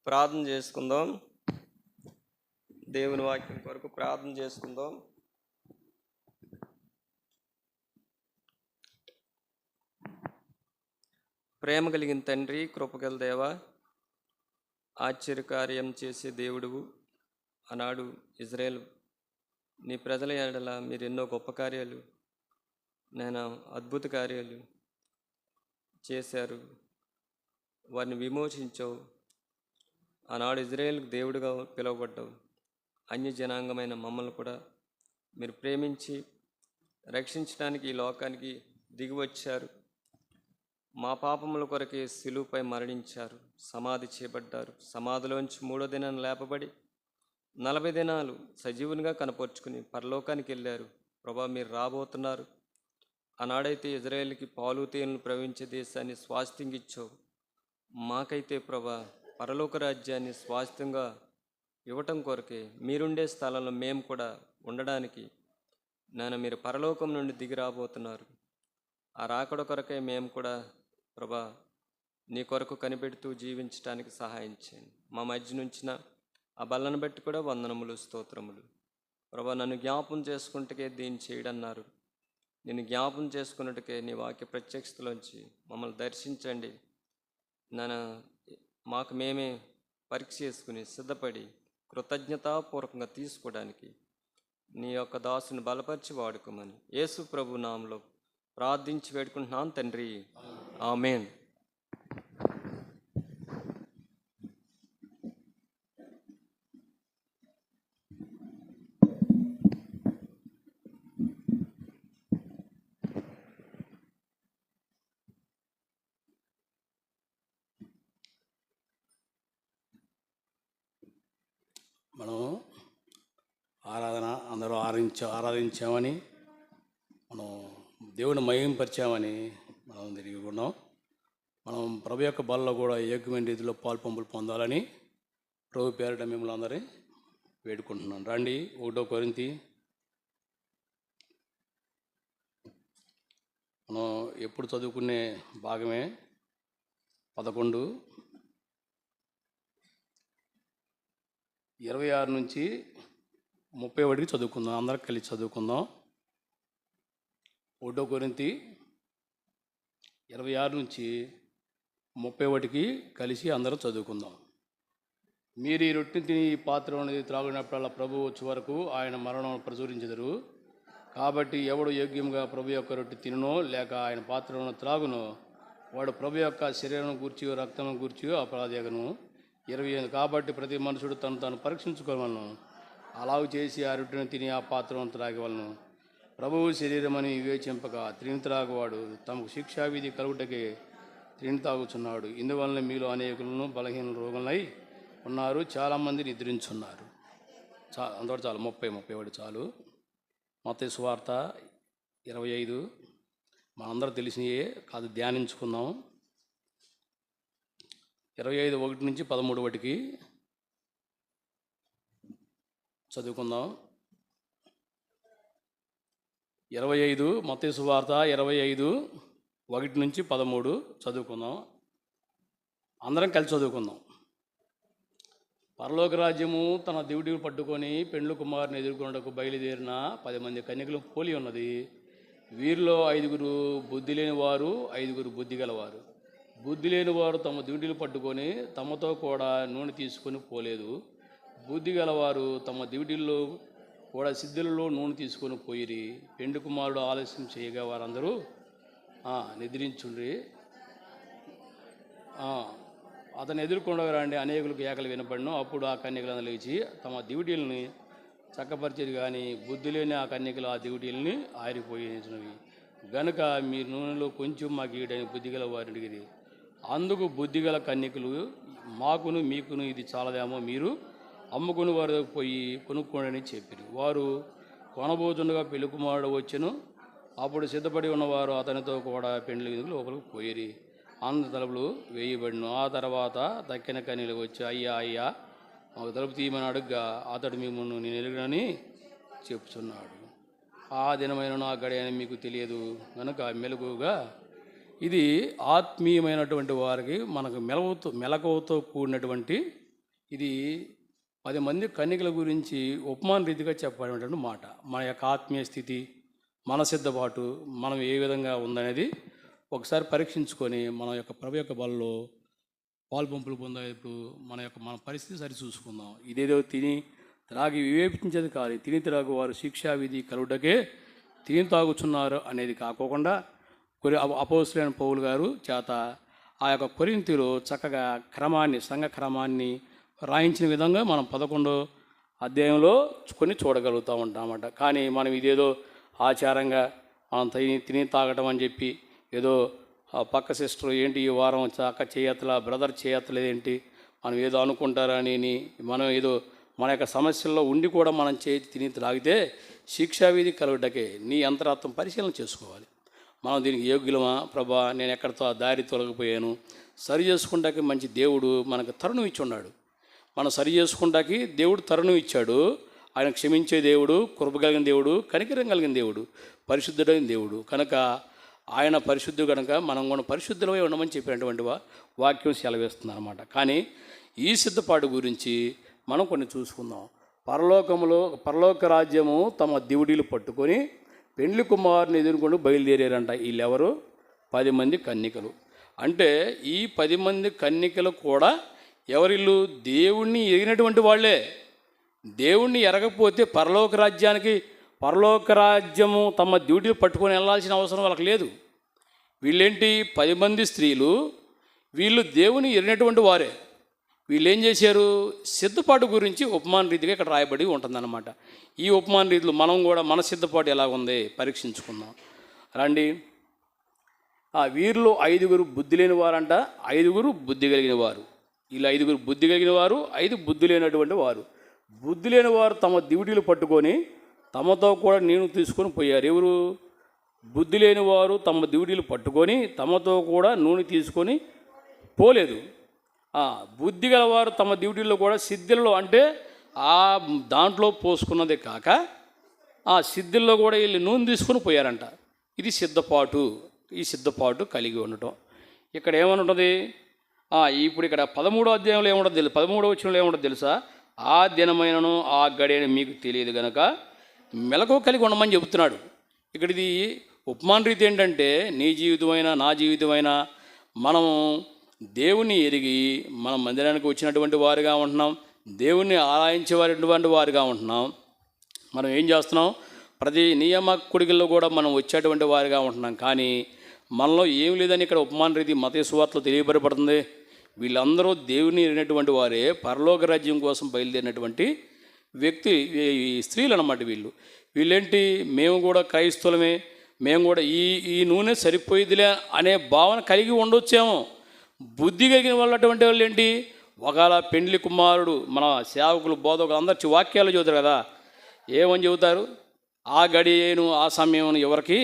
ప్రార్థన చేసుకుందాం. దేవుని వాక్యం కొరకు ప్రార్థన చేసుకుందాం. ప్రేమ కలిగిన తండ్రి, కృపగల దేవ, ఆశ్చర్యకార్యం చేసే దేవుడువు. ఆనాడు ఇజ్రాయేల్ నీ ప్రజల ఎడల మీరు ఎన్నో గొప్ప కార్యాలు, నేను అద్భుత కార్యాలు చేశారు. వారిని విమోచించావు. ఆనాడు ఇజ్రాయేల్కి దేవుడిగా పిలువబడ్డావు. అన్య జనాంగమైన మమ్మల్ని కూడా మీరు ప్రేమించి రక్షించడానికి ఈ లోకానికి దిగివచ్చారు. మా పాపముల కొరకే శిలువపై మరణించారు, సమాధి చేయబడ్డారు. సమాధిలోంచి 3వ దినాన్ని లేపబడి 40 దినాలు సజీవునిగా కనపరుచుకుని పరలోకానికి వెళ్ళారు. ప్రభా, మీరు రాబోతున్నారు. ఆనాడైతే ఇజ్రాయేల్కి పాలు తేనెలు ప్రవహించే దేశాన్ని స్వాస్థ్యంగా ఇచ్చావు. మాకైతే ప్రభా పరలోక రాజ్యాన్ని స్వాస్థ్యంగా ఇవ్వటం కొరకే మీరుండే స్థలంలో మేము కూడా ఉండడానికి మీరు పరలోకం నుండి దిగి రాబోతున్నారు. ఆ రాకడ కొరకే మేము కూడా ప్రభా నీ కొరకు కనిపెడుతూ జీవించడానికి సహాయం చేయండి. మా మధ్య నుంచిన ఆ బల్లను బట్టి కూడా వందనములు, స్తోత్రములు. ప్రభా, నన్ను జ్ఞాపం చేసుకుంటే దీన్ని చేయడన్నారు. నేను జ్ఞాపం చేసుకున్నట్టుకే నీ వాక్య ప్రత్యక్షతలోంచి మమ్మల్ని దర్శించండి. మాకు మేమే పరీక్ష చేసుకుని సిద్ధపడి కృతజ్ఞతాపూర్వకంగా తీసుకోవడానికి నీ యొక్క దాసుని బలపరిచి వాడుకోమని యేసు ప్రభు నామములో ప్రార్థించి వేడుకుంటున్నాను తండ్రి, ఆమేన్. మనం అందరూ ఆరాధించామని, మనం దేవుని మహింపరిచామని మనం తిరిగి ఉన్నాం. మనం ప్రభు యొక్క బలలో కూడా ఏకమైన రీతిలో పాల్పంపులు పొందాలని ప్రభు పేరిట మిమ్మల్ని అందరినీ వేడుకుంటున్నాను. రండి, 1 కొరింథీ మనం ఎప్పుడు చదువుకునే భాగమే 11, 26 నుంచి 30 వరకు చదువుకుందాం. అందరం కలిసి చదువుకుందాం. 1 కొరింథీ 26 నుంచి 30 వరకు కలిసి అందరం చదువుకుందాం. మీరు ఈ రొట్టెని తిని ఈ పాత్ర అనేది త్రాగినప్పుడల్లా ప్రభు వచ్చే వరకు ఆయన మరణం ప్రచురించెదరు. కాబట్టి ఎవడు యోగ్యంగా ప్రభు యొక్క రొట్టె తిననో లేక ఆయన పాత్రను త్రాగునో వాడు ప్రభు యొక్క శరీరం గూర్చి రక్తం గూర్చి అపరాధేగను. 28 కాబట్టి ప్రతి మనుషుడు తను పరీక్షించుకోవాలను. అలాగూ చేసి ఆ రొట్టెను తిని ఆ పాత్రను త్రాగవలను. ప్రభువు శరీరమని వివేచింపక తిని త్రాగువాడు తమకు శిక్షావిధి కలుగుటకే తిని తాగుచున్నాడు. ఇందువలన మీలో అనేకులను బలహీన రోగులై ఉన్నారు, చాలామంది నిద్రించున్నారు. అంతవరకు చాలు. 30 చాలు. మత్తయి సువార్త 25 మనందరూ తెలిసినయే కాదు, ధ్యానించుకుందాం. 25 1 నుంచి 13 వరకు చదువుకుందాం. 25 మత్తయి సువార్త 25 1 నుంచి 13 చదువుకుందాం. అందరం కలిసి చదువుకుందాం. పరలోక రాజ్యము తన దివిడిని పట్టుకొని పెండ్లు కుమారుని ఎదుర్కొన్నటకు బయలుదేరిన 10 మంది కన్యకలు పోలి ఉన్నది. వీరిలో 5 బుద్ధి లేని వారు, 5 బుద్ధి గలవారు. బుద్ధి లేని వారు తమ దివిటీలు పట్టుకొని తమతో కూడా నూనె తీసుకొని పోలేదు. బుద్ధి గలవారు తమ దివిటీల్లో కూడా సిద్ధులలో నూనె తీసుకొని పోయిరి. పెండ్లి కుమారుడు ఆలస్యం చేయగా వారందరూ నిద్రించుండ్రి. అతను ఎదుర్కొండగారండి అనేకులకు ఏకలు వినపడిను. అప్పుడు ఆ కన్యకలను లేచి తమ దివిటీలని చక్కపరిచేది, కానీ బుద్ధి లేని ఆ కన్యకలు ఆ దివిటీలని ఆరిపోయినవి గనుక మీరు నూనెలో కొంచెం మాకు ఇయ్యడని బుద్ధిగల వారిని అడిగిరి. అందుకు బుద్ధిగల కన్యకలు, మాకును మీకును ఇది చాలదేమో, మీరు అమ్ముకుని వారి పోయి కొనుక్కోండి చెప్పారు. వారు కొనబోతుండగా పెళ్లి కుమారుడు వచ్చెను. అప్పుడు సిద్ధపడి ఉన్నవారు అతనితో కూడా పెండ్లి విందుకు లోపలికి పోయిరి. అందరి తలుపులు వేయబడిను. ఆ తర్వాత దక్కిన కన్యలు వచ్చి, అయ్యా అయ్యా మాకు తలుపు తీయమని అడుగ్గా అతడు మిమ్మల్ని నేను ఎరుగనని చెప్పుచున్నాడు. ఆ దినమైన నా గడియని మీకు తెలియదు కనుక మెలకుగా. ఇది ఆత్మీయమైనటువంటి వారికి మనకు మెలకువతో కూడినటువంటి ఇది 10 మంది కన్యకల గురించి ఉపమాన రీతిగా చెప్పబడినటువంటి మాట. మన యొక్క ఆత్మీయ స్థితి, మన సిద్ధపాటు, మనం ఏ విధంగా ఉందనేది ఒకసారి పరీక్షించుకొని మన యొక్క ప్రభు యొక్క బలలో పాలు పంపులు పొందేప్పుడు మన పరిస్థితి సరి చూసుకుందాం. ఇదేదో తిని త్రాగి వివేచించేది కాదు. తిని త్రాగు వారు శిక్షావిధి కలుగుటకే తిని తాగుచున్నారు అనేది కాకోకుండా అపోస్తులైన పౌలు గారు చేత ఆ యొక్క కొరింథీలో చక్కగా సంఘ క్రమాన్ని రాయించిన విధంగా మనం 11వ అధ్యాయంలో కొన్ని చూడగలుగుతూ ఉంటామన్నమాట. కానీ మనం ఇదేదో ఆచారంగా మనం తిని తాగటం అని చెప్పి ఏదో పక్క సిస్టర్ ఏంటి ఈ వారం అక్క చేయత్తలా, బ్రదర్ చేయత్తలేదేంటి, మనం ఏదో అనుకుంటారని మనం ఏదో మన యొక్క సమస్యల్లో ఉండి కూడా మనం తిని త్రాగితే శిక్షావిధి కలుగుటకే నీ అంతరాత్మ పరిశీలన చేసుకోవాలి. మనం దీనికి యోగ్యులమా ప్రభా, నేను ఎక్కడితో ఆ దారి తొలగిపోయాను, సరి చేసుకుంటాకి మంచి దేవుడు మనకు తరుణం ఇచ్చి ఉన్నాడు. మనం సరి చేసుకుంటాకి దేవుడు తరుణం ఇచ్చాడు. ఆయన క్షమించే దేవుడు, కృప కలిగిన దేవుడు, కనికరం కలిగిన దేవుడు, పరిశుద్ధుడైన దేవుడు కనుక ఆయన పరిశుద్ధుడు కనుక మనం కూడా పరిశుద్ధులమై ఉండమని చెప్పినటువంటి వాక్యం సెలవేస్తుంది అన్నమాట. కానీ ఈ సిద్ధపాటు గురించి మనం కొన్ని చూసుకుందాం. పరలోక రాజ్యము తమ దివుడీలు పట్టుకొని పెండ్లి కుమారుని ఎదుర్కొని బయలుదేరారంట. వీళ్ళెవరు? 10 మంది కన్యకలు. అంటే ఈ 10 మంది కన్యకలు కూడా ఎవరిల్లు? దేవుణ్ణి ఎరిగినటువంటి వాళ్ళే. దేవుణ్ణి ఎరగకపోతే పరలోక రాజ్యము తమ డ్యూటీ పట్టుకొని వెళ్ళాల్సిన అవసరం వాళ్ళకి లేదు. వీళ్ళేంటి? 10 మంది స్త్రీలు, వీళ్ళు దేవుని ఎరిగినటువంటి వారే. వీళ్ళు ఏం చేశారు? సిద్ధపాటు గురించి ఉపమాన రీతిగా ఇక్కడ రాయబడి ఉంటుందన్నమాట. ఈ ఉపమాన రీతిలో మనం కూడా మన సిద్ధపాటు ఎలా ఉంది పరీక్షించుకుందాం రండి. వీరిలో 5 బుద్ధి లేని వారంట, 5 బుద్ధి కలిగిన వారు. వీళ్ళు 5 బుద్ధి కలిగిన వారు, 5 బుద్ధి లేనటువంటి వారు. బుద్ధి లేని వారు తమ డ్యూటీలు పట్టుకొని తమతో కూడా నీళ్లు తీసుకొని పోయారు. ఎవరు? బుద్ధి లేని వారు తమ డ్యూటీలు పట్టుకొని తమతో కూడా నూనె తీసుకొని పోలేదు. బుద్ధి గలవారు తమ డ్యూటీల్లో కూడా సిద్ధుల్లో, అంటే ఆ దాంట్లో పోసుకున్నదే కాక ఆ సిద్ధుల్లో కూడా వీళ్ళు నూనె తీసుకొని పోయారంట. ఇది సిద్ధపాటు. ఈ సిద్ధపాటు కలిగి ఉండటం ఇక్కడ ఏమని ఉంటుంది? ఇప్పుడు ఇక్కడ 13వ అధ్యాయంలో ఏముంటుంది తెలుసు? 13వ వచనంలో ఏముంటుంది తెలుసా? ఆ దినమైనను ఆ గడియని మీకు తెలియదు గనక మెలకువ కలిగి ఉండమని చెబుతున్నాడు. ఇక్కడ ఇది ఉపమాన రీతి ఏంటంటే, నీ జీవితమైనా నా జీవితమైనా మనము దేవుణ్ణి ఎరిగి మనం మందిరానికి వచ్చినటువంటి వారుగా ఉంటున్నాం, దేవుణ్ణి ఆరాధించేవారిటువంటి వారుగా ఉంటున్నాం. మనం ఏం చేస్తున్నాం? ప్రతి నియమ కొడుకుల్లో కూడా మనం వచ్చేటువంటి వారుగా ఉంటున్నాం. కానీ మనలో ఏం లేదని ఇక్కడ ఉపమాన రీతి మతయ సువార్తలో తెలియబడబడుతుంది. వీళ్ళందరూ దేవుని ఎరిగినటువంటి వారే, పరలోక రాజ్యం కోసం బయలుదేరినటువంటి వ్యక్తి స్త్రీలు అన్నమాట. వీళ్ళేంటి? మేము కూడా క్రైస్తవులమే, మేము కూడా ఈ నూనె సరిపోయిదిలే అనే భావన కలిగి ఉండొచ్చేమో. బుద్ధి కలిగిన వాళ్ళు అటువంటి వాళ్ళు ఏంటి? ఒకవేళ పెండ్లి కుమారుడు, మన సేవకులు, బోధకులు అందరు వాక్యాలు చదువుతారు కదా, ఏమని చెబుతారు? ఆ గడియను ఆ సమయం ఎవరికి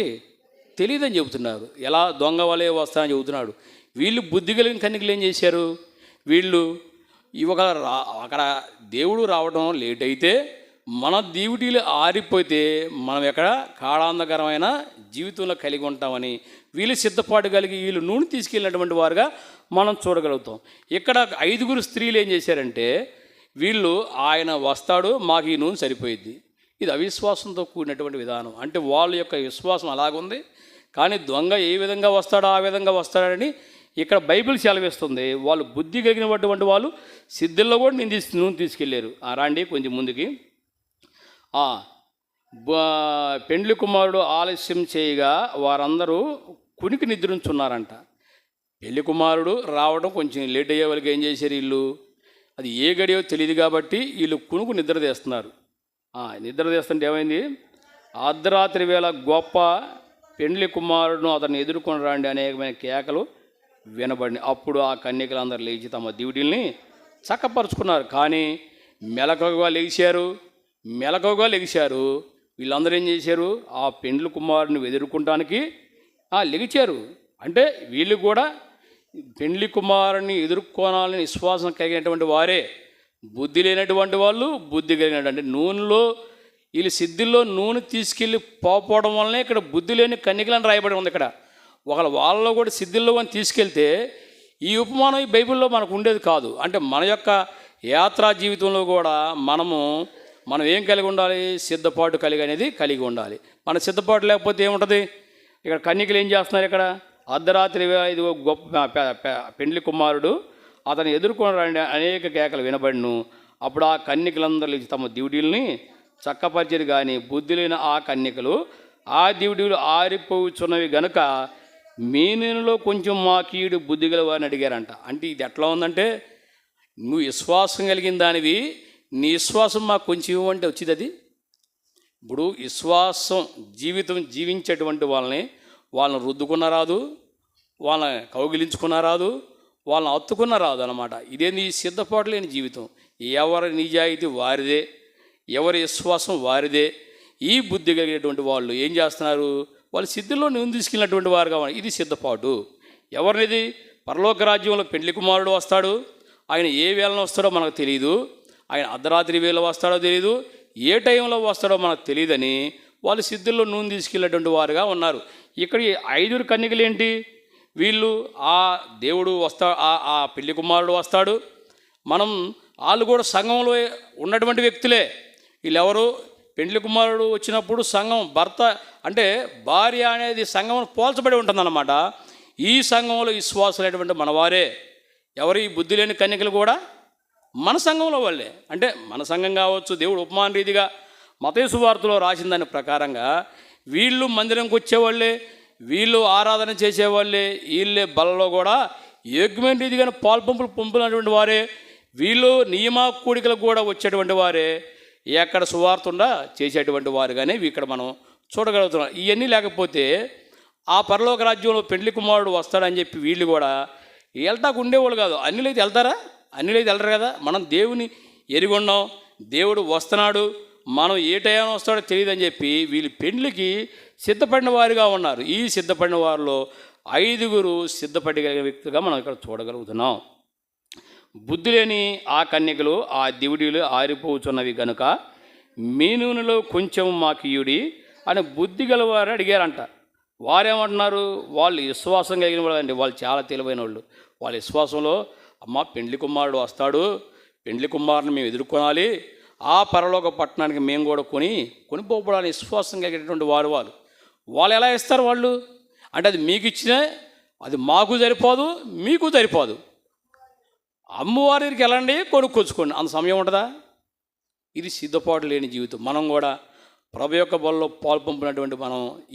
తెలియదని చెబుతున్నారు. ఎలా దొంగ వలే వస్తానని చెబుతున్నాడు. వీళ్ళు బుద్ధి కలిగిన కన్యకలు ఏం చేశారు? వీళ్ళు అక్కడ దేవుడు రావడం లేట్ అయితే, మన డ్యూటీలు ఆరిపోతే మనం ఎక్కడ కాళాంధకరమైన జీవితంలో కలిగి ఉంటామని వీళ్ళు సిద్ధపాటు కలిగి వీళ్ళు నూనె తీసుకెళ్ళినటువంటి వారుగా మనం చూడగలుగుతాం. ఇక్కడ 5 స్త్రీలు ఏం చేశారంటే, వీళ్ళు ఆయన వస్తాడు, మాకు ఈ నూనె సరిపోయిద్ది. ఇది అవిశ్వాసంతో కూడినటువంటి విధానం. అంటే వాళ్ళ యొక్క విశ్వాసం అలాగుంది. కానీ దొంగ ఏ విధంగా వస్తాడో ఆ విధంగా వస్తాడని ఇక్కడ బైబిల్ సెలవిస్తుంది. వాళ్ళు బుద్ధి కలిగినటువంటి వాళ్ళు సిద్ధుల్లో కూడా నూనె తీసుకెళ్ళారు. రాండి కొంచెం ముందుకి. పెండ్లి కుమారుడు ఆలస్యం చేయగా వారందరూ కునికి నిద్రించున్నారంట. పెళ్లి కుమారుడు రావడం కొంచెం లేట్ అయ్యే వాళ్ళకి ఏం చేశారు? వీళ్ళు అది ఏ గడియో తెలియదు కాబట్టి వీళ్ళు కునుకు నిద్ర తీస్తున్నారు. నిద్ర తీస్తుంటే ఏమైంది? అర్ధరాత్రి వేళ గొప్ప పెండ్లి కుమారుడును అతన్ని ఎదుర్కొని రండి అనేకమైన కేకలు వినబడినాయి. అప్పుడు ఆ కన్యకలందరూ లేచి తమ డ్యూటీల్ని చక్కపరుచుకున్నారు. కానీ మెలకువగా లెగిశారు. వీళ్ళందరూ ఏం చేశారు? ఆ పెండ్లి కుమారుని ఎదుర్కొనడానికి లెగిచారు. అంటే వీళ్ళు కూడా పెండ్లి కుమారుని ఎదుర్కోనాలని విశ్వాసం కలిగినటువంటి వారే. బుద్ధి లేనటువంటి వాళ్ళు బుద్ధి కలిగినటువంటి నూనెలో వీళ్ళు సిద్ధుల్లో నూనె తీసుకెళ్ళి పోవడం వల్లనే ఇక్కడ బుద్ధి లేని కన్యకలని రాయబడి ఉంది. ఇక్కడ వాళ్ళలో కూడా సిద్ధుల్లో అని తీసుకెళ్తే ఈ ఉపమానం ఈ బైబిల్లో మనకు ఉండేది కాదు. అంటే మన యొక్క యాత్రా జీవితంలో కూడా మనం ఏం కలిగి ఉండాలి? సిద్ధపాటు కలిగి ఉండాలి. మన సిద్ధపాటు లేకపోతే ఏముంటుంది? ఇక్కడ కన్యకలు ఏం చేస్తున్నారు? ఇక్కడ అర్ధరాత్రి ఇది గొప్ప పెండ్లి కుమారుడు అతను ఎదుర్కొని అనేక కేకలు వినబడిను. అప్పుడు ఆ కన్యకలందరూ తమ దివిడీల్ని చక్కపరిచేది, కానీ బుద్ధి లేని ఆ కన్యకలు ఆ దివిడీలు ఆరిపోచున్నవి గనుక మీనులో కొంచెం మా కీడు బుద్ధి గల వారిని అడిగారంట. అంటే ఇది ఎట్లా ఉందంటే, నువ్వు విశ్వాసం కలిగిన దానివి, నీ విశ్వాసం మాకు కొంచెం ఇవ్వంటే వచ్చింది అది. ఇప్పుడు విశ్వాసం జీవించేటువంటి వాళ్ళని రుద్దుకున్న రాదు, వాళ్ళని కౌగిలించుకున్న రాదు, వాళ్ళని అత్తుకున్న రాదు అనమాట. ఇదే నీ సిద్ధపాటు లేని జీవితం. ఎవరి నిజాయితీ వారిదే, ఎవరి విశ్వాసం వారిదే. ఈ బుద్ధి కలిగినటువంటి వాళ్ళు ఏం చేస్తున్నారు? వాళ్ళు సిద్ధిలో నువ్వు తీసుకెళ్ళినటువంటి వారు కావాలి. ఇది సిద్ధపాటు. ఎవరినిది? పరలోక రాజ్యంలో పెండ్లి కుమారుడు వస్తాడు. ఆయన ఏ వేళన వస్తాడో మనకు తెలియదు. ఆయన అర్ధరాత్రి వేళ వస్తాడో తెలియదు, ఏ టైంలో వస్తాడో మనకు తెలియదని వాళ్ళు సిద్ధుల్లో నూనె తీసుకెళ్ళేటువంటి వారుగా ఉన్నారు. ఇక్కడ 5 కన్యకలు ఏంటి? వీళ్ళు ఆ దేవుడు ఆ పెళ్లి కుమారుడు వస్తాడు. వాళ్ళు కూడా సంఘంలో ఉన్నటువంటి వ్యక్తులే. వీళ్ళెవరు? పెండ్లి కుమారుడు వచ్చినప్పుడు సంఘం భర్త అంటే భార్య అనేది సంఘం పోల్చబడి ఉంటుందన్నమాట. ఈ సంఘంలో విశ్వాసులైనటువంటి మనవారే. ఎవరు? ఈ బుద్ధి లేని కన్యకలు కూడా మన సంఘంలో వాళ్ళే. అంటే మన సంఘం కావచ్చు. దేవుడు ఉపమాన రీతిగా మత్తయి సువార్తలో రాసిన దాని ప్రకారంగా వీళ్ళు మందిరంకి వచ్చేవాళ్ళే, వీళ్ళు ఆరాధన చేసేవాళ్ళే, వీళ్ళే బలలో కూడా యోగ్యమైన రీతిగా పంపునటువంటి వారే. వీళ్ళు నియమ కూడికలకు కూడా వచ్చేటువంటి వారే. ఎక్కడ సువార్త ఉండా చేసేటువంటి వారుగానే ఇక్కడ మనం చూడగలుగుతున్నాం. ఇవన్నీ లేకపోతే ఆ పరలోక రాజ్యంలో పెండ్లి కుమారుడు వస్తాడని చెప్పి వీళ్ళు కూడా వెళ్తాకు ఉండేవాళ్ళు కాదు. అన్నిలైతే వెళ్తారా? అన్నిలైతే వెళ్ళరు కదా. మనం దేవుని ఎరుగున్నాం, దేవుడు వస్తున్నాడు, మనం ఏ టైం వస్తాడో తెలియదని చెప్పి వీళ్ళు పెండ్లికి సిద్ధపడిన వారుగా ఉన్నారు. ఈ సిద్ధపడిన వారిలో 5 సిద్ధపడిగలిగిన వ్యక్తులుగా మనం ఇక్కడ చూడగలుగుతున్నాం. బుద్ధి లేని ఆ కన్యకలు ఆ దివిడీలు ఆరిపోతున్నవి గనుక మీ నూనెలో కొంచెం మాకియుడి అని బుద్ధి గలవారు అడిగారంట. వారేమంటున్నారు? వాళ్ళు విశ్వాసం కలిగిన వాళ్ళు అండి. వాళ్ళు చాలా తెలివైన వాళ్ళు. వాళ్ళ విశ్వాసంలో అమ్మ పెండ్లి కుమారుడు వస్తాడు, పెండ్లి కుమారుని మేము ఎదుర్కొనాలి, ఆ పరలోక పట్టణానికి మేము కూడా కొనిపోవడానికి విశ్వాసం కలిగినటువంటి వాళ్ళు ఎలా ఇస్తారు? వాళ్ళు అంటే అది మీకు ఇచ్చినా అది మాకు సరిపోదు, మీకు సరిపోదు. అమ్మవారికి వెళ్ళండి, కొనుక్కొచ్చుకోండి, అంత సమయం ఉంటుందా? ఇది సిద్ధపాటు లేని జీవితం. మనం కూడా ప్రభు యొక్క బలలో పాల్పంపినటువంటి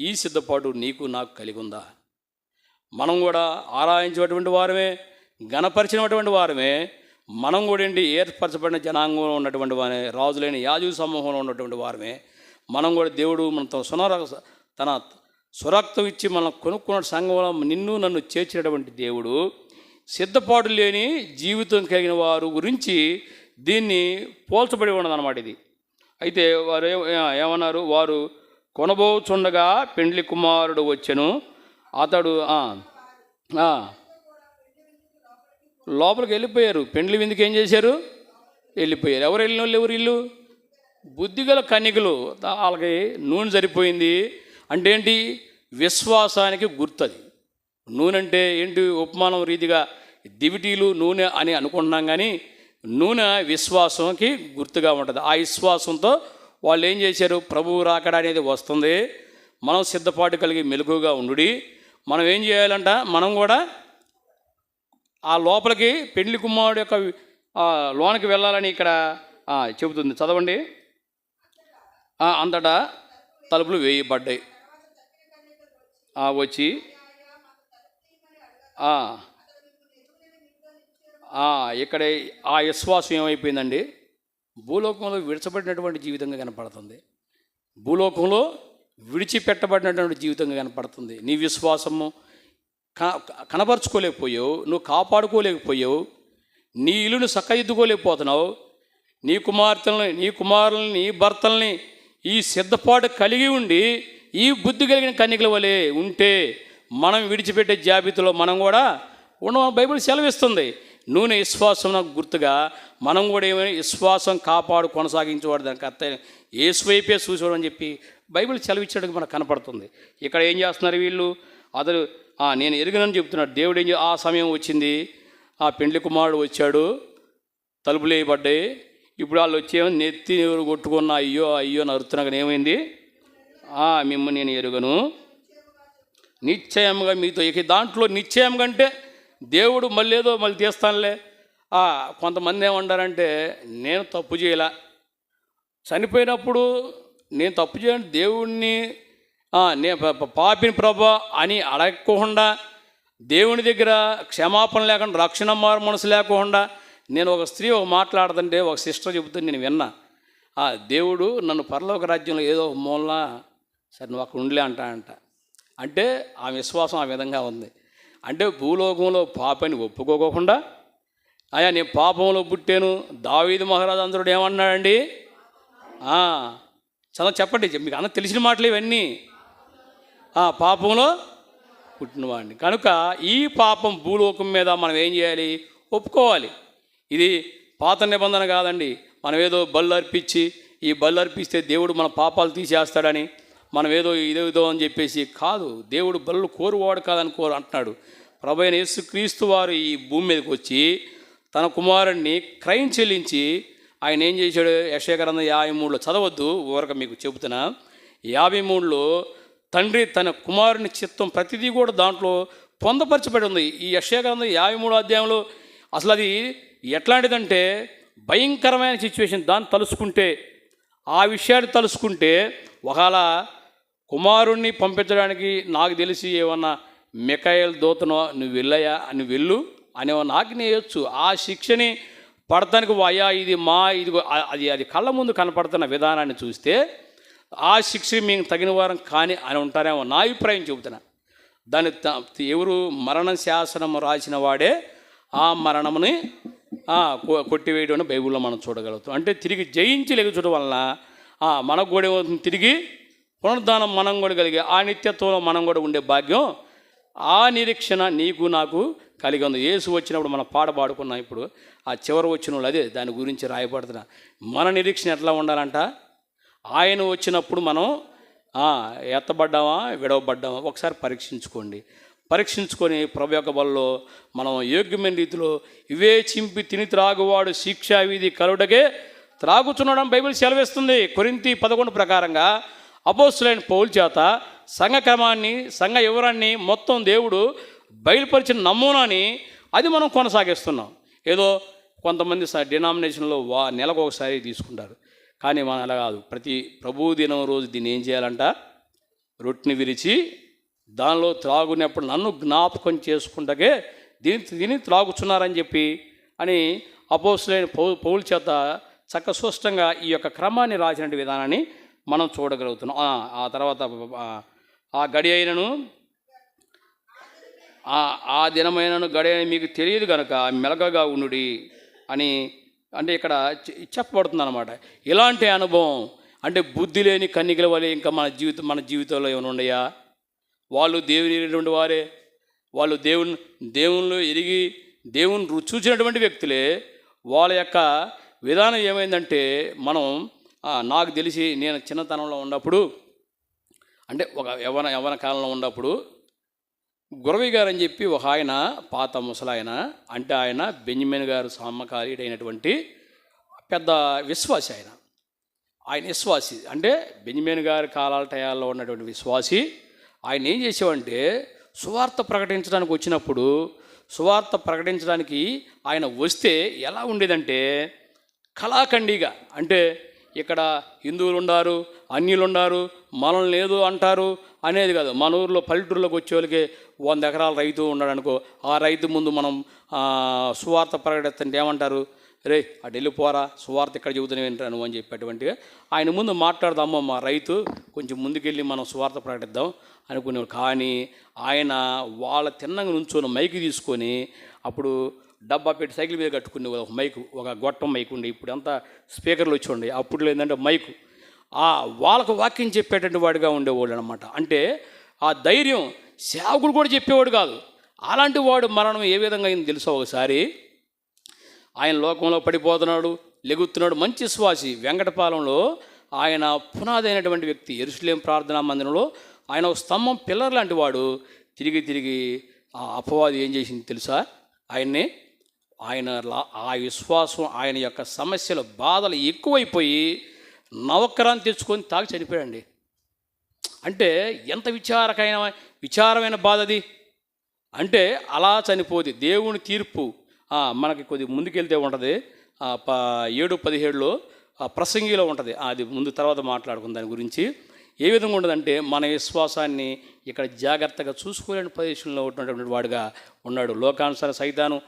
ఈ సిద్ధపాటు నీకు నాకు కలిగి ఉందా? మనం కూడా ఆరాధించేటువంటి వారమే, గణపరిచినటువంటి వారమే. మనం కూడా ఏర్పరచబడిన జనాంగంలో ఉన్నటువంటి వారే, రాజులైన యాజు సమూహంలో ఉన్నటువంటి వారమే. మనం కూడా దేవుడు మనతో తన సురక్తం ఇచ్చి మనం కొనుక్కున్న సంఘంలో నిన్ను నన్ను చేర్చినటువంటి దేవుడు సిద్ధపాటు లేని జీవితం కలిగిన వారు గురించి దీన్ని పోల్చబడి ఉన్నదన్నమాట. ఇది అయితే వారు ఏమన్నారు? వారు కొనబోచుండగా పెండ్లి కుమారుడు వచ్చెను, అతడు లోపలికి వెళ్ళిపోయారు. పెండ్లి విందుకు ఏం చేశారు? వెళ్ళిపోయారు. ఎవరు వెళ్ళిన వాళ్ళు? ఎవరు? ఇల్లు బుద్ధిగల కన్యకలు. వాళ్ళకి నూనె సరిపోయింది. అంటే ఏంటి? విశ్వాసానికి గుర్తది. నూనె అంటే ఏంటి? ఉపమానం రీతిగా దివిటీలు నూనె అని అనుకుంటున్నాం, కానీ నూనె విశ్వాసంకి గుర్తుగా ఉంటుంది. ఆ విశ్వాసంతో వాళ్ళు ఏం చేశారు? ప్రభువు రాకడ అనేది వస్తుంది, మనం సిద్ధపాటు కలిగి మెలకుగా ఉండుడి. మనం ఏం చేయాలంట? మనం కూడా ఆ లోపలికి పెండ్లి కుమారుడు యొక్క లోనికి వెళ్ళాలని ఇక్కడ చెబుతుంది. చదవండి. అంతటా తలుపులు వేయబడ్డాయి. వచ్చి ఇక్కడ ఆ విశ్వాసం ఏమైపోయిందండి? భూలోకంలో విడిచిపెట్టినటువంటి జీవితంగా కనపడుతుంది. భూలోకంలో విడిచిపెట్టబడినటువంటి జీవితంగా కనపడుతుంది. నీ విశ్వాసము కనపరుచుకోలేకపోయావు, నువ్వు కాపాడుకోలేకపోయావు, నీ ఇల్లును చక్కదిద్దుకోలేకపోతున్నావు. నీ కుమారులని నీ భర్తల్ని ఈ సిద్ధపాటు కలిగి ఉండి ఈ బుద్ధి కలిగిన కన్యకల వలె ఉంటే మనం విడిచిపెట్టే జాబితాలో మనం కూడా ఉండమని బైబిల్ సెలవిస్తుంది. నూనె విశ్వాసం గుర్తుగా మనం కూడా ఏమైనా విశ్వాసం కాపాడు కొనసాగించేవాడు దానికి అర్థం యేసువైపే చూసేవాడు అని చెప్పి బైబిల్ సెలవిచ్చడానికి మనకు కనపడుతుంది. ఇక్కడ ఏం చేస్తున్నారు వీళ్ళు? అతడు నేను ఎరుగనని చెప్తున్నాడు. దేవుడు ఆ సమయం వచ్చింది, ఆ పెండ్లి కుమారుడు వచ్చాడు, తలుపులు వేయబడ్డాయి. ఇప్పుడు వాళ్ళు వచ్చేమో నెత్తి ఎవరు కొట్టుకున్న అయ్యో అయ్యో నరుతున్నాక ఏమైంది, మిమ్మల్ని నేను ఎరుగను, నిశ్చయంగా మీతో. ఇక దాంట్లో నిశ్చయంగా అంటే దేవుడు మళ్ళీ ఏదో మళ్ళీ తీస్తానులే. కొంతమంది ఏమంటారంటే నేను తప్పు చేయలే, చనిపోయినప్పుడు నేను తప్పు చేయను దేవుణ్ణి పాపిని ప్రభా అని అడగకుండా, దేవుని దగ్గర క్షమాపణ లేకుండా, రక్షణ మనసు లేకుండా, నేను ఒక స్త్రీ మాట్లాడుతుంటే ఒక సిస్టర్ చెబుతుంది నేను విన్నా, దేవుడు నన్ను పరలోక రాజ్యంలో ఏదో మూలన సరే నువ్వు అక్కడ ఉండలే అంట. అంటే ఆ విశ్వాసం ఆ విధంగా ఉంది. అంటే భూలోకంలో పాపని ఒప్పుకోకుండా నేను పాపంలో పుట్టాను. దావీదు మహారాజు అందరుడు ఏమన్నాడండి? చదువు చెప్పండి, మీకు అన్న తెలిసిన మాటలు ఇవన్నీ. పాపంలో పుట్టినవాడిని కనుక ఈ పాపం భూలోకం మీద మనం ఏం చేయాలి? ఒప్పుకోవాలి. ఇది పాత నిబంధన కాదండి. మనం ఏదో బళ్ళు అర్పించి ఈ బళ్ళు అర్పిస్తే దేవుడు మన పాపాలు తీసేస్తాడని మనం ఇదేదో అని చెప్పేసి కాదు. దేవుడు బళ్ళు కోరువాడు కాదని అంటున్నాడు. ప్రభువైన యేసుక్రీస్తు వారు ఈ భూమి మీదకి వచ్చి తన కుమారుణ్ణి క్రయం చెల్లించి ఆయన ఏం చేశాడు? యెషయా గ్రంథం 53లో చదవద్దు, ఊరక మీకు చెబుతున్నా. 53లో తండ్రి తన కుమారుని చిత్తం ప్రతిదీ కూడా దాంట్లో పొందపరచబడి ఉంది. ఈ యెషయా గ్రంథం 53 అధ్యాయంలో అసలు అది ఎట్లాంటిదంటే భయంకరమైన సిచ్యువేషన్. దాన్ని తలుసుకుంటే, ఆ విషయాన్ని తలుసుకుంటే ఒకవేళ కుమారుణ్ణి పంపించడానికి నాకు తెలిసి ఏమన్నా మిఖాయేలు దూతనో నువ్వు వెళ్ళయా, నువ్వు వెళ్ళు అనేవన్నా ఆజ్ఞ వేయచ్చు. ఆ శిక్షని పడతానికి ఇది అది కళ్ళ ముందు కనపడుతున్న విధానాన్ని చూస్తే ఆ శిక్ష మేము తగిన వారం కానీ అని ఉంటారేమో నా అభిప్రాయం చెబుతున్నా. దాన్ని ఎవరు మరణ శాసనం రాసిన వాడే ఆ మరణముని కొట్టివేయడం అని బైబిల్లో మనం చూడగలుగుతాం. అంటే తిరిగి జయించి లెగుచడం వలన మనకు కూడా ఏమవుతుంది? తిరిగి పునరుద్ధానం మనం కూడా కలిగే ఆ నిత్యత్వంలో మనం కూడా ఉండే భాగ్యం, ఆ నిరీక్షణ నీకు నాకు కలిగి ఉంది. యేసు వచ్చినప్పుడు మనం పాడుకున్నాం. ఇప్పుడు ఆ చివరి వచ్చిన వాళ్ళు అదే దాని గురించి రాయబడుతున్నా. మన నిరీక్షణ ఎట్లా ఉండాలంట? ఆయన వచ్చినప్పుడు మనం ఎత్తబడ్డామా విడవబడ్డామా ఒకసారి పరీక్షించుకొని ప్రభు యొక్క బలలో మనం యోగ్యమైన రీతిలో ఇవే చింపి తిని త్రాగువాడు శిక్షా విధి కలుడకే త్రాగుచున్నాడని బైబిల్ సెలవిస్తుంది. కొరింథీ 11 ప్రకారంగా అపోస్తులైన పౌలు చేత సంఘ క్రమాన్ని, సంఘ వివరాన్ని మొత్తం దేవుడు బయలుపరిచిన నమూనాని అది మనం కొనసాగిస్తున్నాం. ఏదో కొంతమంది డినామినేషన్లో నెలకు ఒకసారి తీసుకుంటారు, కానీ మనం అలా కాదు. ప్రతి ప్రభు దినం రోజు దీన్ని ఏం చేయాలంట? రొట్టెని విరిచి దానిలో త్రాగునప్పుడు నన్ను జ్ఞాపకం చేసుకుంటకే దీన్ని త్రాగుచున్నారని చెప్పి అని అపోస్తులైన పౌలు చేత చక్క స్పష్టంగా ఈ యొక్క క్రమాన్ని రాసిన విధానాన్ని మనం చూడగలుగుతున్నాం. ఆ తర్వాత ఆ గడి అయినను ఆ దినమైనను గడి అయిన మీకు తెలియదు కనుక మెలగగా ఉండుడి అని అంటే ఇక్కడ చెప్పబడుతుంది అన్నమాట. ఇలాంటి అనుభవం అంటే బుద్ధి లేని కన్నికల వలె ఇంకా మన జీవితంలో ఏమైనా ఉన్నాయా? వాళ్ళు దేవుని ఎరిగినటువంటి వారే, వాళ్ళు దేవునిలో ఎరిగి దేవుని చూసినటువంటి వ్యక్తులే. వాళ్ళ యొక్క విధానం ఏమైందంటే మనం నాకు తెలిసి నేను చిన్నతనంలో ఉన్నప్పుడు అంటే ఒక యవ్వన కాలంలో ఉన్నప్పుడు గురవి గారు అని చెప్పి ఒక ఆయన పాత ముసలాయన, అంటే ఆయన బెంజమిన్ గారు సమకాలీడైనటువంటి పెద్ద విశ్వాసి. ఆయన విశ్వాసి అంటే బెంజమిన్ గారి కాలాల టయాల్లో ఉన్నటువంటి విశ్వాసి. ఆయన ఏం చేసేవంటే సువార్త ప్రకటించడానికి వచ్చినప్పుడు, సువార్త ప్రకటించడానికి ఆయన వస్తే ఎలా ఉండేదంటే కళాఖండిగా, అంటే ఇక్కడ హిందువులు ఉన్నారు, అన్యులు ఉన్నారు, మనం లేదు అంటారు అనేది కాదు. మన ఊర్లో పల్లెటూరులోకి వచ్చే వాళ్ళకి 100 ఎకరాల రైతు ఉన్నాడు అనుకో, ఆ రైతు ముందు మనం సువార్త ప్రకటిస్తుంటే ఏమంటారు? రే అటు వెళ్ళిపోరా, సువార్త ఇక్కడ చెబుతూనే వింటాను అని చెప్పేటువంటిగా ఆయన ముందు మాట్లాడదామో మా రైతు కొంచెం ముందుకెళ్ళి మనం సువార్త ప్రకటిద్దాం అనుకునేవాడు. కానీ ఆయన వాళ్ళ తిన్నంగా నుంచొని మైకి తీసుకొని అప్పుడు డబ్బా పెట్టి సైకిల్ మీద కట్టుకునే ఒక మైకు, ఒక గొట్టం మైకు ఉండే. ఇప్పుడు అంతా స్పీకర్లు వచ్చి ఉండే, అప్పుడు ఏంటంటే మైకు వాళ్ళకు వాక్యం చెప్పేటువంటి వాడిగా ఉండేవాడు అనమాట. అంటే ఆ ధైర్యం సేవకుడు కూడా చెప్పేవాడు కాదు. అలాంటి వాడు మరణం ఏ విధంగా అయింది తెలుసా? ఒకసారి ఆయన లోకంలో పడిపోతున్నాడు, లెగుతున్నాడు, మంచి విశ్వాసి. వెంకటపాలెంలో ఆయన పునాది అయినటువంటి వ్యక్తి. యెరూషలేం ప్రార్థనా మందిరంలో ఆయన ఒక స్తంభం పిల్లర్ లాంటి వాడు. తిరిగి ఆ అపవాది ఏం చేసింది తెలుసా? ఆయన్ని ఆ విశ్వాసం ఆయన యొక్క సమస్యలు బాధలు ఎక్కువైపోయి నవకరాన్ని తెచ్చుకొని తాగి చనిపోయాడండి. అంటే ఎంత విచారమైన బాధ అది. అంటే అలా చనిపోతే దేవుని తీర్పు మనకి కొద్దిగా ముందుకెళ్తే ఉంటుంది. 7:17లో ప్రసంగిలో ఉంటుంది. అది ముందు తర్వాత మాట్లాడుకుందాం దాని గురించి. ఏ విధంగా ఉండదంటే మన విశ్వాసాన్ని ఇక్కడ జాగ్రత్తగా చూసుకోలేని ప్రదేశంలో ఉన్నటువంటి వాడుగా ఉన్నాడు. లోకానుసార సైతాను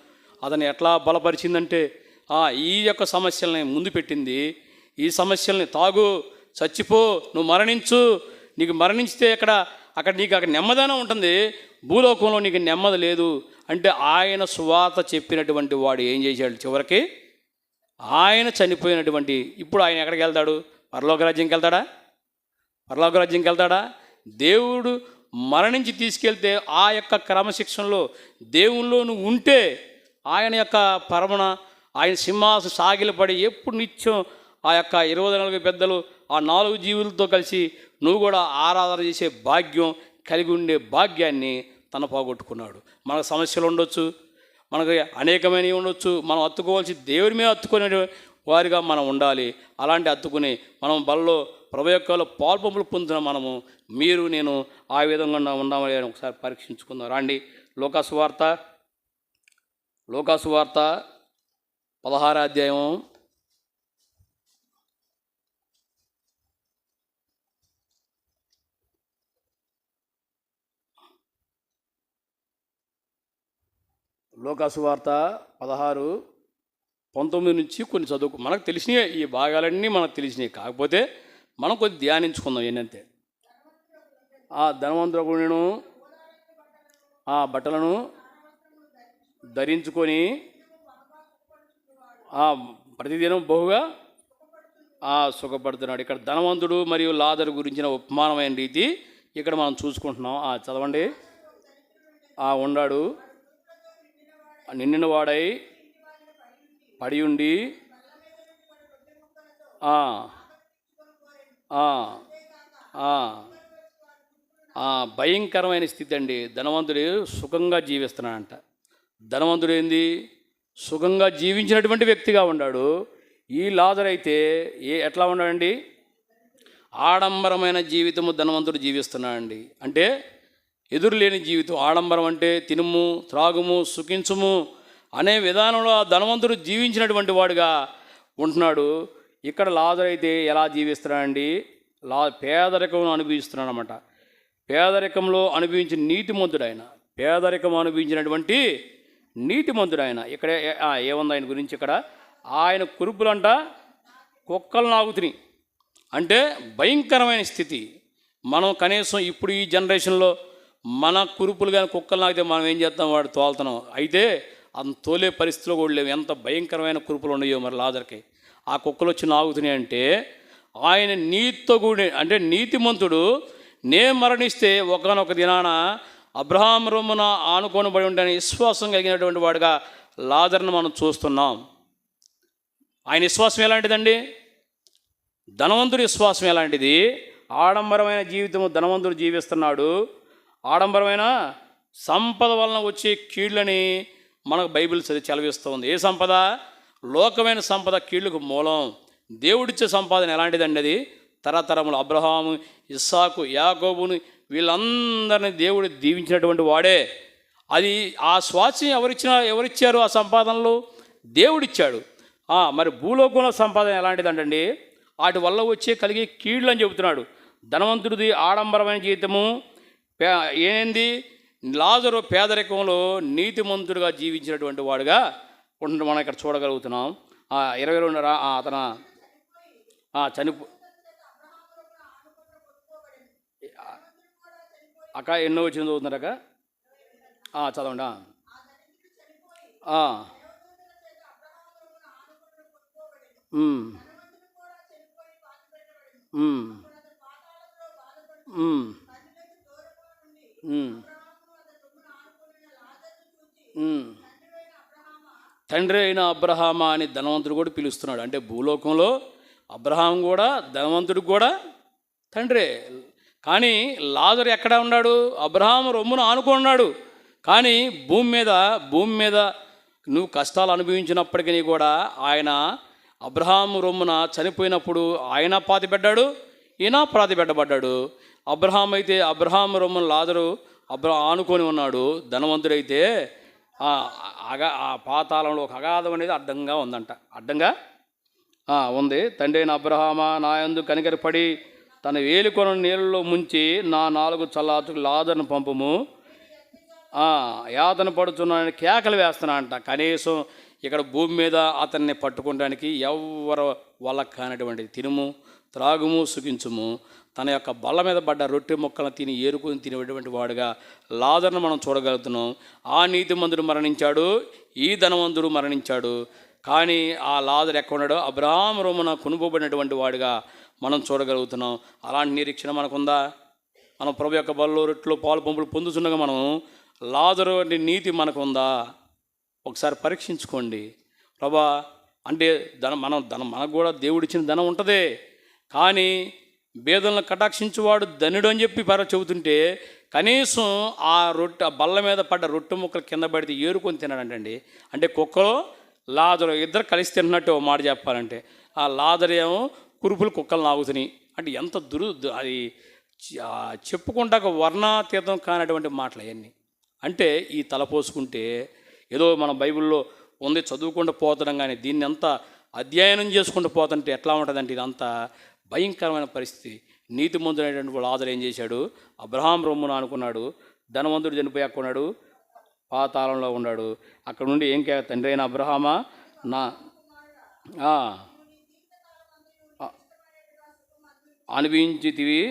అతను ఎట్లా బలపరిచిందంటే ఈ యొక్క సమస్యల్ని ముందు పెట్టింది. ఈ సమస్యల్ని తాగు, చచ్చిపో, నువ్వు మరణించు, నీకు మరణించితే అక్కడ నీకు నెమ్మదనం ఉంటుంది, భూలోకంలో నీకు నెమ్మది లేదు అంటే ఆయన సువార్త చెప్పినటువంటి వాడు ఏం చేశాడు? చివరికి ఆయన చనిపోయినటువంటి ఇప్పుడు ఆయన ఎక్కడికి వెళ్తాడు? పరలోక రాజ్యంకి వెళ్తాడా? పరలోక రాజ్యంకి వెళ్తాడా? దేవుడు మరణించి తీసుకెళ్తే ఆ యొక్క క్రమశిక్షణలో దేవుల్లో నువ్వు ఉంటే ఆయన యొక్క ఆయన సింహాసనం సాగిలపడి ఎప్పుడు నిత్యం ఆ యొక్క 24 పెద్దలు ఆ 4 జీవులతో కలిసి నువ్వు కూడా ఆరాధన చేసే భాగ్యం కలిగి ఉండే భాగ్యాన్ని తన పోగొట్టుకున్నాడు. మనకు సమస్యలు ఉండొచ్చు, మనకు అనేకమైనవి ఉండొచ్చు, మనం హత్తుకోవాల్సి దేవుడి మీద హత్తుకునే వారిగా మనం ఉండాలి. అలాంటి హత్తుకుని మనం బలలో ప్రభు యొక్క పాల్పంపులు పొందిన మనము మీరు నేను ఆ విధంగా ఉన్నామని ఒకసారి పరీక్షించుకుందాం. రండి. లోకాసు వార్త 16వ అధ్యాయం 16:19 నుంచి కొన్ని మనకు తెలిసినవి. ఈ భాగాలన్నీ మనకు తెలిసినవి, కాకపోతే మనం కొద్ది ధ్యానించుకుందాం. ఏంటంటే ధనవంతుడు ఆ బట్టలను ధరించుకొని ప్రతిదినం బహుగా సుఖపడుతున్నాడు. ఇక్కడ ధనవంతుడు మరియు లాజరు గురించిన ఉపమానమైన రీతి ఇక్కడ మనం చూసుకుంటున్నాం. చదవండి. ఉన్నాడు నిండిన వాడై పడి ఉండి భయంకరమైన స్థితి అండి. ధనవంతుడు సుఖంగా జీవిస్తున్నాడంట. ధనవంతుడు ఏంది? సుఖంగా జీవించినటువంటి వ్యక్తిగా ఉన్నాడు. ఈ లాజరు అయితే ఎట్లా ఉన్నాడండి? ఆడంబరమైన జీవితము ధనవంతుడు జీవిస్తున్నాడండి. అంటే ఎదురులేని జీవితం. ఆడంబరం అంటే తినుము, త్రాగుము, సుఖించుము అనే విధానంలో ధనవంతుడు జీవించినటువంటి వాడుగా ఉంటున్నాడు. ఇక్కడ లాజరు అయితే ఎలా జీవిస్తున్నాడండి? పేదరికం అనుభవిస్తున్నాడు అన్నమాట. పేదరికంలో అనుభవించిన నీతిమంతుడు ఆయన. పేదరికం అనుభవించినటువంటి నీతిమంతుడు ఆయన. ఇక్కడ ఏముంది ఆయన గురించి? ఇక్కడ ఆయన కురుపులంట కుక్కలు నాగుతున్నాయి. అంటే భయంకరమైన స్థితి. మనం కనీసం ఇప్పుడు ఈ జనరేషన్లో మన కురుపులు కానీ కుక్కలు నాగితే మనం ఏం చేస్తాం? వాడు తోలుతున్నాం. అయితే అంత తోలే పరిస్థితిలో కూడా లేవు. ఎంత భయంకరమైన కురుపులు ఉన్నాయో మరి లాజర్కి. ఆ కుక్కలు వచ్చి నాగుతున్నాయి అంటే ఆయన నీతితో కూడి, అంటే నీతిమంతుడు మరణిస్తే ఒకనొక దినాన అబ్రహాం రొమ్మున ఆనుకోనబడి ఉండని విశ్వాసం కలిగినటువంటి వాడుగా లాజర్ను మనం చూస్తున్నాం. ఆయన విశ్వాసం ఎలాంటిదండి? ధనవంతుడి విశ్వాసం ఎలాంటిది? ఆడంబరమైన జీవితము ధనవంతుడు జీవిస్తున్నాడు. ఆడంబరమైన సంపద వలన వచ్చే కీళ్ళని మనకు బైబిల్ చదివిస్తూ ఉంది. ఏ సంపద? లోకమైన సంపద కీళ్ళకు మూలం. దేవుడిచ్చే సంపాదన ఎలాంటిదండి? అది తరతరములు అబ్రహాము, ఇస్సాకు, యాకోబును వీళ్ళందరినీ దేవుడు దీవించినటువంటి వాడే. అది ఆ స్వాస్థ్యం ఎవరిచ్చారు? ఆ సంపాదనలు దేవుడిచ్చాడు. మరి భూలోకంలో సంపాదన ఎలాంటిదంటండి? వాటి వల్ల వచ్చే కలిగే కీళ్ళు అని చెబుతున్నాడు. ధనవంతుడిది ఆడంబరమైన జీవితము ఏంది? లాజరు పేదరికంలో నీతిమంతుడిగా జీవించినటువంటి వాడుగా ఉంటుంది. మనం ఇక్కడ చూడగలుగుతున్నాం. 22 అతను ఎన్నో వచ్చింది చదువుతున్నారక చదవండి. తండ్రి అయిన అబ్రహామా అని ధనవంతుడు కూడా పిలుస్తున్నాడు. అంటే భూలోకంలో అబ్రహాం కూడా ధనవంతుడికి కూడా తండ్రే. కానీ లాజరు ఎక్కడ ఉన్నాడు? అబ్రహాం రొమ్మును ఆనుకున్నాడు. కానీ భూమి మీద నువ్వు కష్టాలు అనుభవించినప్పటికీ కూడా ఆయన అబ్రహాము రొమ్మున చనిపోయినప్పుడు ఆయన పాతిపెట్టాడు, ఈయన పాతిపెట్టబడ్డాడు. అబ్రహాము రొమ్మున లాజరు ఆనుకొని ఉన్నాడు. ధనవంతుడైతే ఆ పాతాళంలో ఒక అగాధం అనేది అడ్డంగా ఉందంట. అడ్డంగా ఉంది. తండ్రి అయిన అబ్రహామా, నా యందు కనికరపడి తన వేలికొన నీళ్ళలో ముంచి నా 4 చల్లార్చుకు లాజరును పంపుము, యాతన పడుతున్నానని కేకలు వేస్తున్నా అంట. కనీసం ఇక్కడ భూమి మీద అతన్ని పట్టుకోవడానికి ఎవరు వల్ల కానటువంటి తినుము, త్రాగుము, సుఖించుము. తన యొక్క బల్ల మీద పడ్డ రొట్టె ముక్కలను తిని ఏరుకొని తినేటువంటి వాడుగా లాజరును మనం చూడగలుగుతున్నాం. ఆ నీతిమంతుడు మరణించాడు, ఈ ధనవంతుడు మరణించాడు. కానీ ఆ లాజరు ఎక్కడ ఉన్నాడో అబ్రహాము రొమ్మున కొనుగోబడినటువంటి వాడుగా మనం చూడగలుగుతున్నాం. అలాంటి నిరీక్షణ మనకుందా? మనం ప్రభు యొక్క బల్లో రొట్టెలో పాలు పంపులు పొందుతుండగా మనం లాజరు వంటి నీతి మనకుందా? ఒకసారి పరీక్షించుకోండి. ప్రభా అంటే మనకు కూడా దేవుడిచ్చిన ధనం ఉంటుంది, కానీ బేదలను కటాక్షించువాడు ధనుడు అని చెప్పి చెబుతుంటే కనీసం ఆ బల్ల మీద పడ్డ రొట్టె ముక్కలు కింద పడితే ఏరుకొని తిన్నాడంటండి. అంటే కుక్కలో లాజరు ఇద్దరు కలిసి తిన్నట్టు ఒక మాట చెప్పాలంటే, ఆ లాజరు ఏమో కురుపులు కుక్కలు నాగుతున్నాయి అంటే ఎంత అది చెప్పుకుంటాక వర్ణాతీతం కానటువంటి మాటలు అవన్నీ. అంటే ఈ తలపోసుకుంటే ఏదో మన బైబిల్లో ఉంది చదువుకుంటూ పోతున్నాం, కానీ దీన్ని అంతా అధ్యయనం చేసుకుంటూ పోతుంటే ఎట్లా ఉంటుందంటే ఇదంతా భయంకరమైన పరిస్థితి. నీతిమంతుడైనటువంటి లాజరు ఏం చేశాడు? అబ్రహాం రొమ్మున అనుకున్నాడు. ధనవంతుడు చనిపోయాకున్నాడు, పాతాళంలో ఉన్నాడు. అక్కడ నుండి ఏం తండ్రి అయిన అబ్రహామా, నా అనుభవించితివి,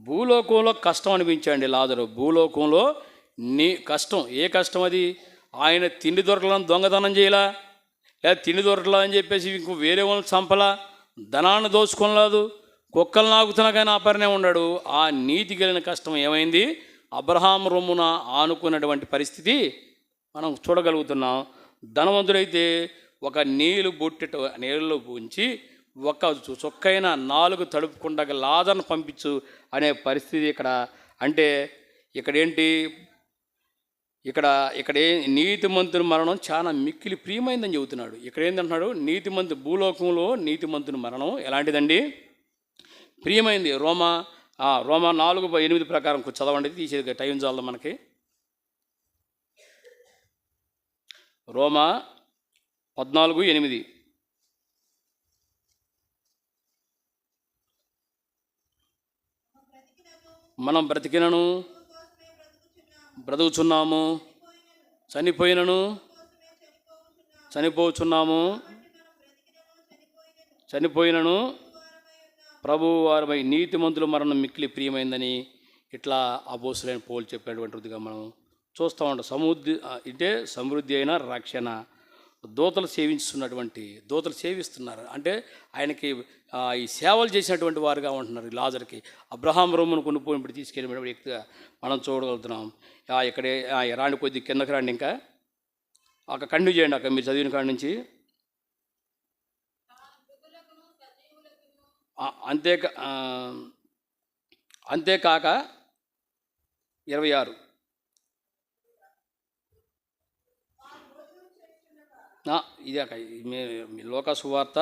భూలోకంలో కష్టం అనిపించండి లాజరు. భూలోకంలో కష్టం. ఏ కష్టం అది? ఆయన తిండి దొరకలని దొంగతనం చేయలా, లేదా తిండి దొరకలా అని చెప్పేసి ఇంకో వేరే వాళ్ళని చంపలా, ధనాన్ని దోచుకోలేదు, కుక్కలు నాకుతున్నా కానీ ఆపరనే ఉన్నాడు. ఆ నీతి కలిగిన కష్టం ఏమైంది? అబ్రహాం రొమ్మున ఆనుకున్నటువంటి పరిస్థితి మనం చూడగలుగుతున్నాం. ధనవంతుడైతే ఒక నీళ్ళు ఉంచి ఒక చొక్కైన 4 తడుపుకుండా లాజరును పంపించు అనే పరిస్థితి ఇక్కడ. అంటే ఇక్కడేంటి? ఇక్కడ నీతిమంతుని మరణం చాలా మిక్కిలి ప్రియమైందని చెబుతున్నాడు. ఇక్కడ ఏంటంటున్నాడు? భూలోకంలో నీతిమంతుని మరణం ఎలాంటిదండి? ప్రియమైంది. రోమా 4:8 ప్రకారం చదవండి, తీసేది టైం చాలదు మనకి. రోమా 14:8. మనం బ్రతికినను బ్రతుకుచున్నాము, చనిపోయినను ప్రభువు వారిపై నీతిమంతుల మరణం మిక్కిలి ప్రియమైందని ఇట్లా అపోస్తులైన పౌలు చెప్పేటువంటిదిగా మనం చూస్తూ ఉంటాం. సమృద్ధి అయిన రక్షణ. దూతలు సేవిస్తున్నారు అంటే ఆయనకి ఈ సేవలు చేసినటువంటి వారుగా ఉంటున్నారు. లాజర్కి అబ్రహాం రొమ్మును కొనుక్కొని తీసుకెళ్ళిన వ్యక్తిగా మనం చూడగలుగుతున్నాం. ఇక్కడే రాండి, కొద్ది కిందకి రండి, ఇంకా అక్కడ కంటిన్యూ చేయండి. అక్కడ మీరు చదివిన కాడి నుంచి అంతేకాక 26 ఇది లోకా సువార్త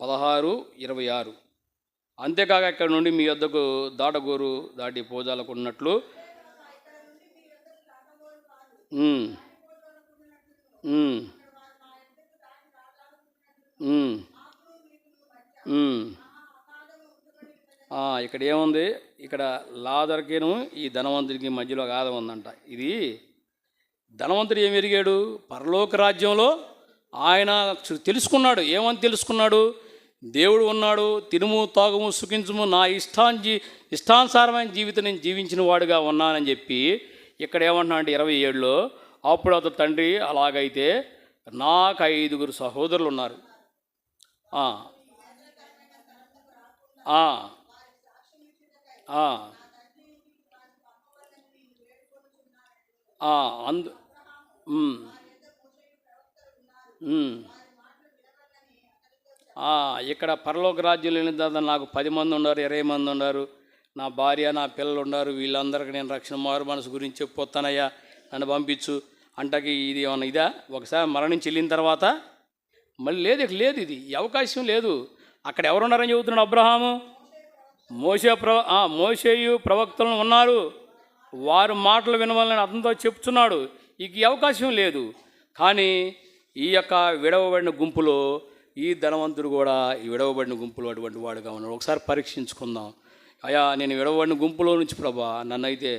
16:26. అంతేకాక ఇక్కడ నుండి మీ వద్దకు దాటగోరు దాటి పోజాలకు ఉన్నట్లు ఇక్కడ ఏముంది? ఇక్కడ లాజరుకిను ఈ ధనవంతుడికి మధ్యలో గాథం ఉందంట. ఇది ధనవంతుడు ఏమి ఎరిగాడు? పరలోక రాజ్యంలో ఆయన తెలుసుకున్నాడు. ఏమని తెలుసుకున్నాడు? దేవుడు ఉన్నాడు, తినుము తాగుము సుఖించుము, నా ఇష్టానుసారమైన జీవితం నేను జీవించిన వాడుగా ఉన్నానని చెప్పి ఇక్కడ ఏమంటున్నా అంటే 27లో, అప్పుడు అతను తండ్రి, అలాగైతే నాకు 5 సహోదరులు ఉన్నారు, ఇక్కడ పరలోక రాజ్యం లేని దాదా నాకు 10 మంది ఉన్నారు, 20 మంది ఉన్నారు, నా భార్య నా పిల్లలు ఉన్నారు, వీళ్ళందరికీ నేను రక్షణ మారు మనసు గురించి చెప్పొస్తానయ్యా, నన్ను పంపించు అంటకి ఇది ఏమన్నా ఇదా? ఒకసారి మరణించి వెళ్ళిన తర్వాత మళ్ళీ లేదు, ఇక లేదు, ఇది ఈ అవకాశం లేదు. అక్కడ ఎవరున్నారని చెబుతున్నాడు అబ్రహాము? మోషేయు ప్రవక్తలను ఉన్నారు, వారు మాటలు వినవాలని అతనితో చెప్తున్నాడు. ఇక ఈ అవకాశం లేదు. కానీ ఈ యొక్క విడవబడిన గుంపులో ఈ ధనవంతుడు కూడా ఈ విడవబడిన గుంపులో అటువంటి వాడుగా ఉన్నాడు. ఒకసారి పరీక్షించుకుందాం. అయ్యా, నేను విడవబడిన గుంపులో నుంచి ప్రభా నన్నైతే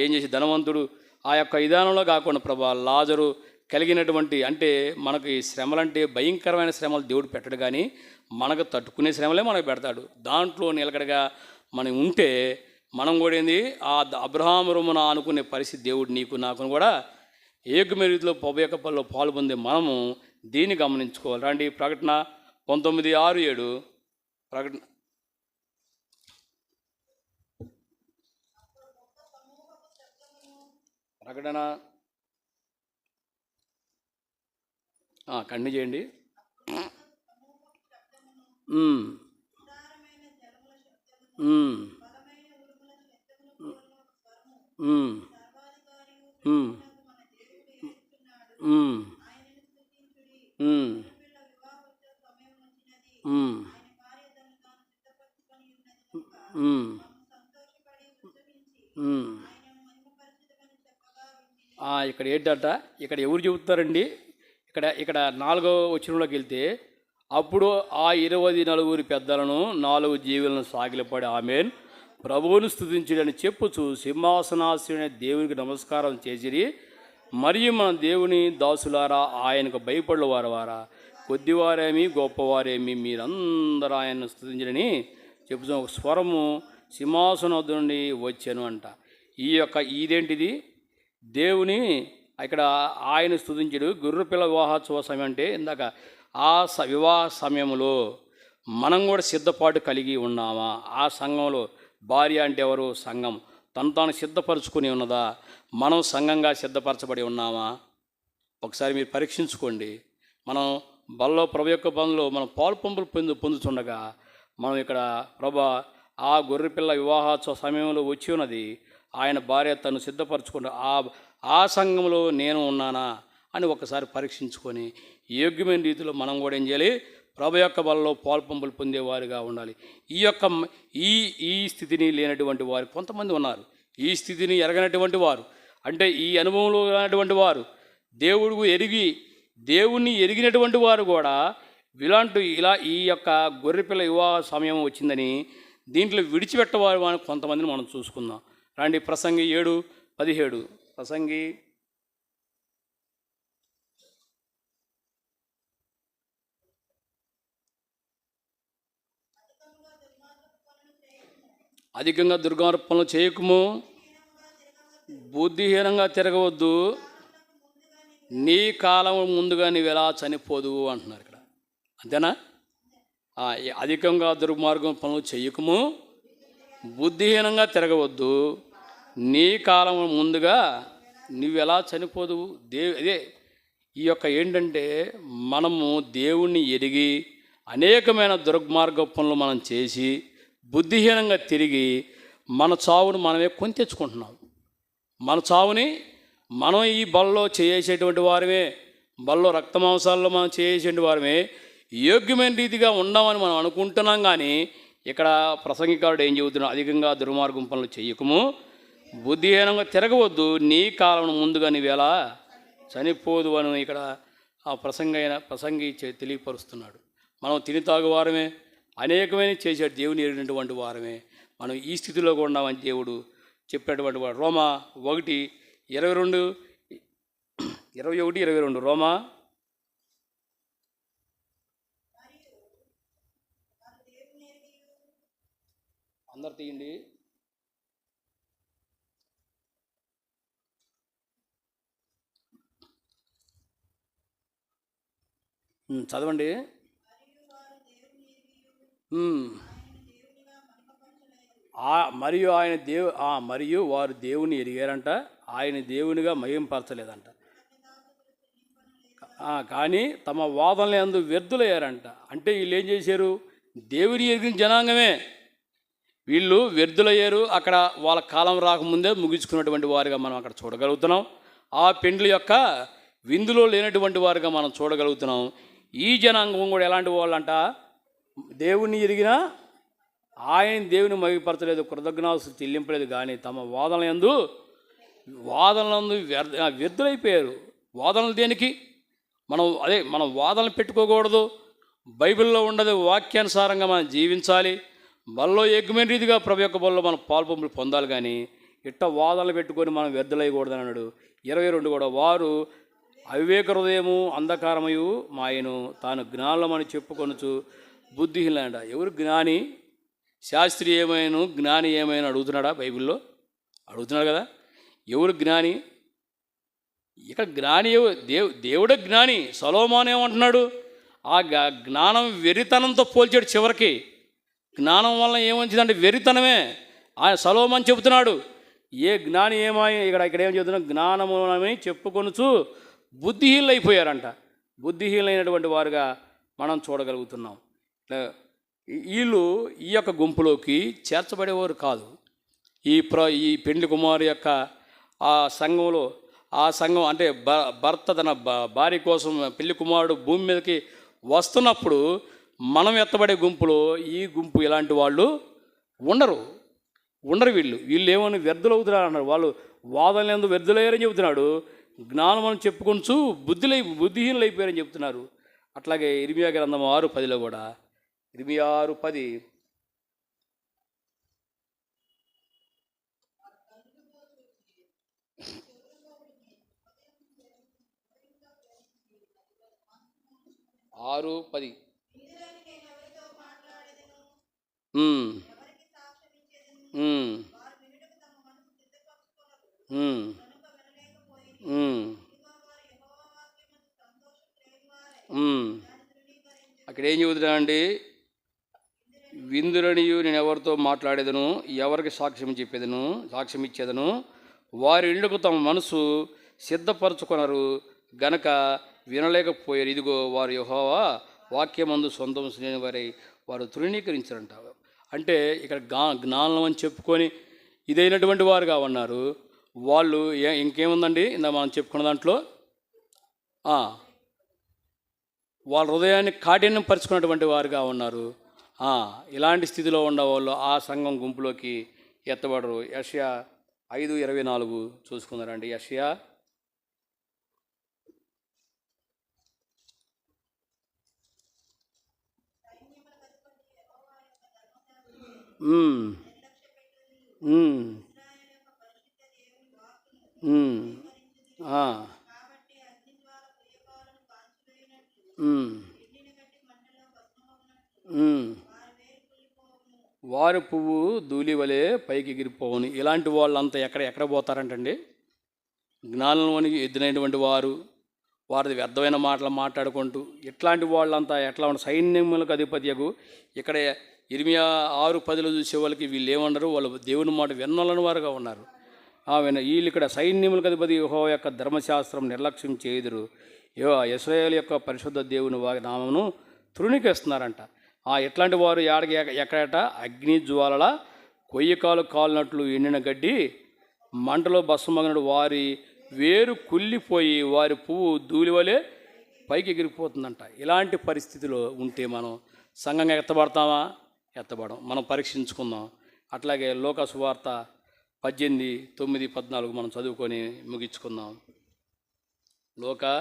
ఏం చేసి ధనవంతుడు ఆ యొక్క విధానంలో కాకుండా ప్రభా లాజరు కలిగినటువంటి, అంటే మనకి శ్రమలంటే భయంకరమైన శ్రమలు దేవుడు పెట్టడు, కానీ మనకు తట్టుకునే శ్రమలే మనకు పెడతాడు. దాంట్లో నిలకడగా మనం ఉంటే మనం కూడా ఏంది అబ్రహాము రొమ్మున అనుకునే పరిస్థితి దేవుడు నీకు నాకు కూడా ఏకమైన రీతిలో ప్రభు యొక్క పనిలో పాలు పొందే మనము దీన్ని గమనించుకోవాలి. రండి, ప్రకటన 19:6-7 ప్రకటన. ప్రకటన కంటిన్యూ చేయండి. ఇక్కడ ఏంటంట, ఇక్కడ ఎవరు చెబుతారండి? ఇక్కడ 4వ వచనంలోకి వెళ్తే, అప్పుడు ఆ 24 పెద్దలను 4 జీవులను సాగిలపడి ఆమెన్ ప్రభువును స్తుతించుడని చెప్పుచు సింహాసనాసీనుడైన దేవునికి నమస్కారం చేసిరి. మరియు మన దేవుని దాసులారా, ఆయనకు భయపడు వారా, కొద్దివారేమి గొప్పవారేమి, మీరందరూ ఆయనను స్తుతించడని చెప్పుచు ఒక స్వరము సింహాసనం వద్ద నుండి వచ్చాను అంట. ఇదేంటిది? దేవుని ఇక్కడ ఆయన స్తుతించుడు. గుర్రపిల్ల వివాహోత్సవ సమయం అంటే ఇందాక వివాహ సమయంలో మనం కూడా సిద్ధపాటు కలిగి ఉన్నామా? ఆ సంఘంలో భార్య అంటే ఎవరు? సంఘం తాను సిద్ధపరచుకుని ఉన్నదా? మనం సంఘంగా సిద్ధపరచబడి ఉన్నామా? ఒకసారి మీరు పరీక్షించుకోండి. మనం బల్లో ప్రభు యొక్క పనులు మనం పాలు పంపులు పొందుతుండగా మనం ఇక్కడ ప్రభా ఆ గొర్రెపిల్ల వివాహోత్సవ సమయంలో వచ్చి ఉన్నది, ఆయన భార్య తను సిద్ధపరచుకున్న ఆ సంఘంలో నేను ఉన్నానా అని ఒకసారి పరీక్షించుకొని యోగ్యమైన రీతిలో మనం కూడా ఏం చేయాలి? ప్రభు యొక్క బలలో పాలు పంపులు పొందేవారుగా ఉండాలి. ఈ స్థితిని లేనటువంటి వారు కొంతమంది ఉన్నారు. ఈ స్థితిని ఎరగనటువంటి వారు, అంటే ఈ అనుభవంలో ఉన్నటువంటి వారు, దేవుణ్ణి ఎరిగినటువంటి వారు కూడా ఈ యొక్క గొర్రెపిల్ల వివాహ సమయం వచ్చిందని దీంట్లో విడిచిపెట్టవారు అని కొంతమందిని మనం చూసుకుందాం. రండి, ప్రసంగి 7:17. ప్రసంగి అధికంగా దుర్గార్పణలు చేయకుము, బుద్ధిహీనంగా తిరగవద్దు, నీ కాలం ముందుగా నీవు ఎలా చనిపోదు అంటున్నారు ఇక్కడ. అంతేనా? అధికంగా దుర్మార్గం పనులు చేయకుము, బుద్ధిహీనంగా తిరగవద్దు, నీ కాలం ముందుగా నువ్వు ఎలా చనిపోదు. అదే ఈ యొక్క ఏంటంటే మనము దేవుణ్ణి ఎరిగి అనేకమైన దుర్మార్గ పనులు మనం చేసి బుద్ధిహీనంగా తిరిగి మన చావును మనమే కొని తెచ్చుకుంటున్నాం. మన చావుని మనం ఈ బల్లో చేసేటువంటి వారమే, బల్లో రక్తమాంసాల్లో మనం చేసేటువంటి వారమే, యోగ్యమైన రీతిగా ఉన్నామని మనం అనుకుంటున్నాం. కానీ ఇక్కడ ప్రసంగికారుడు ఏం చెబుతున్నాడు? అధికంగా దుర్మార్గం పనులు చేయకము, బుద్ధిహీనంగా తిరగవద్దు, నీ కాలం ముందుగా నీవేలా చనిపోదు అని ఇక్కడ ఆ ప్రసంగి తెలియపరుస్తున్నాడు. మనం తిని తాగు వారమే, అనేకమైన చేసాడు దేవుని ఎరిగినటువంటి వారమే. మనం ఈ స్థితిలో కూడా ఉన్నామని దేవుడు చెప్పేటువంటి వాడు. రోమా 1:21-22 రోమా అందరు తీయండి. చదవండి. మరియు వారు దేవుని ఎరిగారంట, ఆయన దేవునిగా మహింపరచలేదంట, కానీ తమ వాదనలు యందు వ్యర్థులయ్యారంట. అంటే వీళ్ళు ఏం చేశారు? దేవుని ఎరిగిన జనాంగమే, వీళ్ళు వ్యర్థులయ్యారు. అక్కడ వాళ్ళ కాలం రాకముందే ముగించుకున్నటువంటి వారుగా మనం అక్కడ చూడగలుగుతున్నాం. ఆ పెండ్లి యొక్క విందులో లేనటువంటి వారుగా మనం చూడగలుగుతున్నాం. ఈ జనాంగం కూడా ఎలాంటి వాళ్ళంట, దేవుణ్ణి ఎరిగినా ఆయన దేవుని మహిమపరచలేదు, కృతజ్ఞతాస్తుతులు చెల్లింపలేదు, కానీ తమ వాదనలందు వ్యర్థులైపోయారు. వాదనలు దేనికి? మనం వాదనలు పెట్టుకోకూడదు. బైబిల్లో ఉండదు, వాక్యానుసారంగా మనం జీవించాలి. బల్లో ఎగ్గుమైన రీతిగా ప్రభు యొక్క బల్లో మనం పాల్పొంపులు పొందాలి. కానీ ఇట్ట వాదనలు పెట్టుకొని మనం వ్యర్థులైకూడదని అన్నాడు. 22 కూడా, వారు అవివేక హృదయము అంధకారమయు మాయను తాను జ్ఞానమని చెప్పుకొనుచు బుద్ధిహీనులంట. ఎవరు జ్ఞాని? శాస్త్రి ఏమైనా జ్ఞాని ఏమైనా అడుగుతున్నాడా? బైబిల్లో అడుగుతున్నాడు కదా. ఎవరు జ్ఞాని? ఇక్కడ జ్ఞాని దేవుడే జ్ఞాని. సొలొమోను ఏమంటున్నాడు? ఆ జ్ఞానం వెరితనంతో పోల్చాడు. చివరికి జ్ఞానం వల్ల ఏమొచ్చిందంటే వెరితనమే. ఆయన సొలొమోను చెబుతున్నాడు. ఏ జ్ఞాని ఇక్కడ ఏం చెబుతున్నాడు? జ్ఞానమునని చెప్పుకొనుచు బుద్ధిహీనులు అయిపోయారంట. బుద్ధిహీనులైనటువంటి వారుగా మనం చూడగలుగుతున్నాం. వీళ్ళు ఈ యొక్క గుంపులోకి చేర్చబడేవారు కాదు. ఈ పెండ్లి కుమారు యొక్క ఆ సంఘం అంటే భర్త తన భార్య కోసం పెళ్లి కుమారుడు భూమి మీదకి వస్తున్నప్పుడు మనం ఎత్తబడే గుంపులో ఈ గుంపు ఇలాంటి వాళ్ళు ఉండరు. వీళ్ళు ఏమని వ్యర్థులు అవుతున్నారు అన్నారు. వాళ్ళు వాదనలు ఎందుకు వ్యర్థులయ్యారని చెబుతున్నాడు. జ్ఞానం అని చెప్పుకొంచు బుద్ధిహీనులు అయిపోయారని చెప్తున్నారు. అట్లాగే ఇర్మియా గ్రంథం 6:10 కూడా, ఇర్మియా 6:10, అక్కడ ఏం చెబుతున్నా అండి? విందురనియు నేను ఎవరితో మాట్లాడేదను, ఎవరికి సాక్ష్యం ఇచ్చేదను, వారి ఇళ్ళకు తమ మనసు సిద్ధపరచుకొనరు గనక వినలేకపోయారు. ఇదిగో వారు యెహోవా వాక్యమందు సొంతం లేని వారు తృణీకరించారంట. అంటే ఇక్కడ జ్ఞానం అని చెప్పుకొని ఇదైనటువంటి వారుగా ఉన్నారు. వాళ్ళు ఇంకేముందండి ఇందా మనం చెప్పుకున్న దాంట్లో వాళ్ళ హృదయాన్ని కాఠిన్యం పరుచుకున్నటువంటి వారుగా ఉన్నారు. ఇలాంటి స్థితిలో ఉండేవాళ్ళు ఆ సంఘం గుంపులోకి ఎత్తబడరు. యెషయా 5:24 చూసుకున్నారండి. యెషయా వారి పువ్వు ధూళి వలె పైకి ఎగిరిపోవును. ఇలాంటి వాళ్ళంతా ఎక్కడ పోతారంటండి? జ్ఞానంలోని ఎదురైనటువంటి వారిది వ్యర్థమైన మాటలు మాట్లాడుకుంటూ ఇట్లాంటి వాళ్ళంతా ఎట్లా ఉన్న సైన్యములకు అధిపత్యకు ఇక్కడ ఇర్మియా 6:10 చూసే వాళ్ళకి వీళ్ళు ఏమన్నారు? వాళ్ళు దేవుని మాట విన్నోళ్ళని వారుగా ఉన్నారు. వీళ్ళు ఇక్కడ సైన్యములకు అధిపతి యెహోవా యొక్క ధర్మశాస్త్రం నిర్లక్ష్యం చేయుదురు, ఇశ్రాయేలు యొక్క పరిశుద్ధ దేవుని నామమును తృణీకరిస్తున్నారంట. ఎట్లాంటి వారు ఎక్కడట? అగ్ని జ్వాలల కొయ్యకాలు కాలినట్లు ఎండిన గడ్డి మంటలో భస్మమగినడు వారి వేరు కుళ్ళిపోయి వారి పువ్వు ధూళివలే పైకి ఎగిరిపోతుందంట. ఇలాంటి పరిస్థితిలో ఉంటే మనం సంఘంగా ఎత్తబడతామా? ఎత్తబడం. మనం పరీక్షించుకుందాం. అట్లాగే లోకా సువార్త 18:9-14 మనం చదువుకొని ముగించుకుందాం. లోకా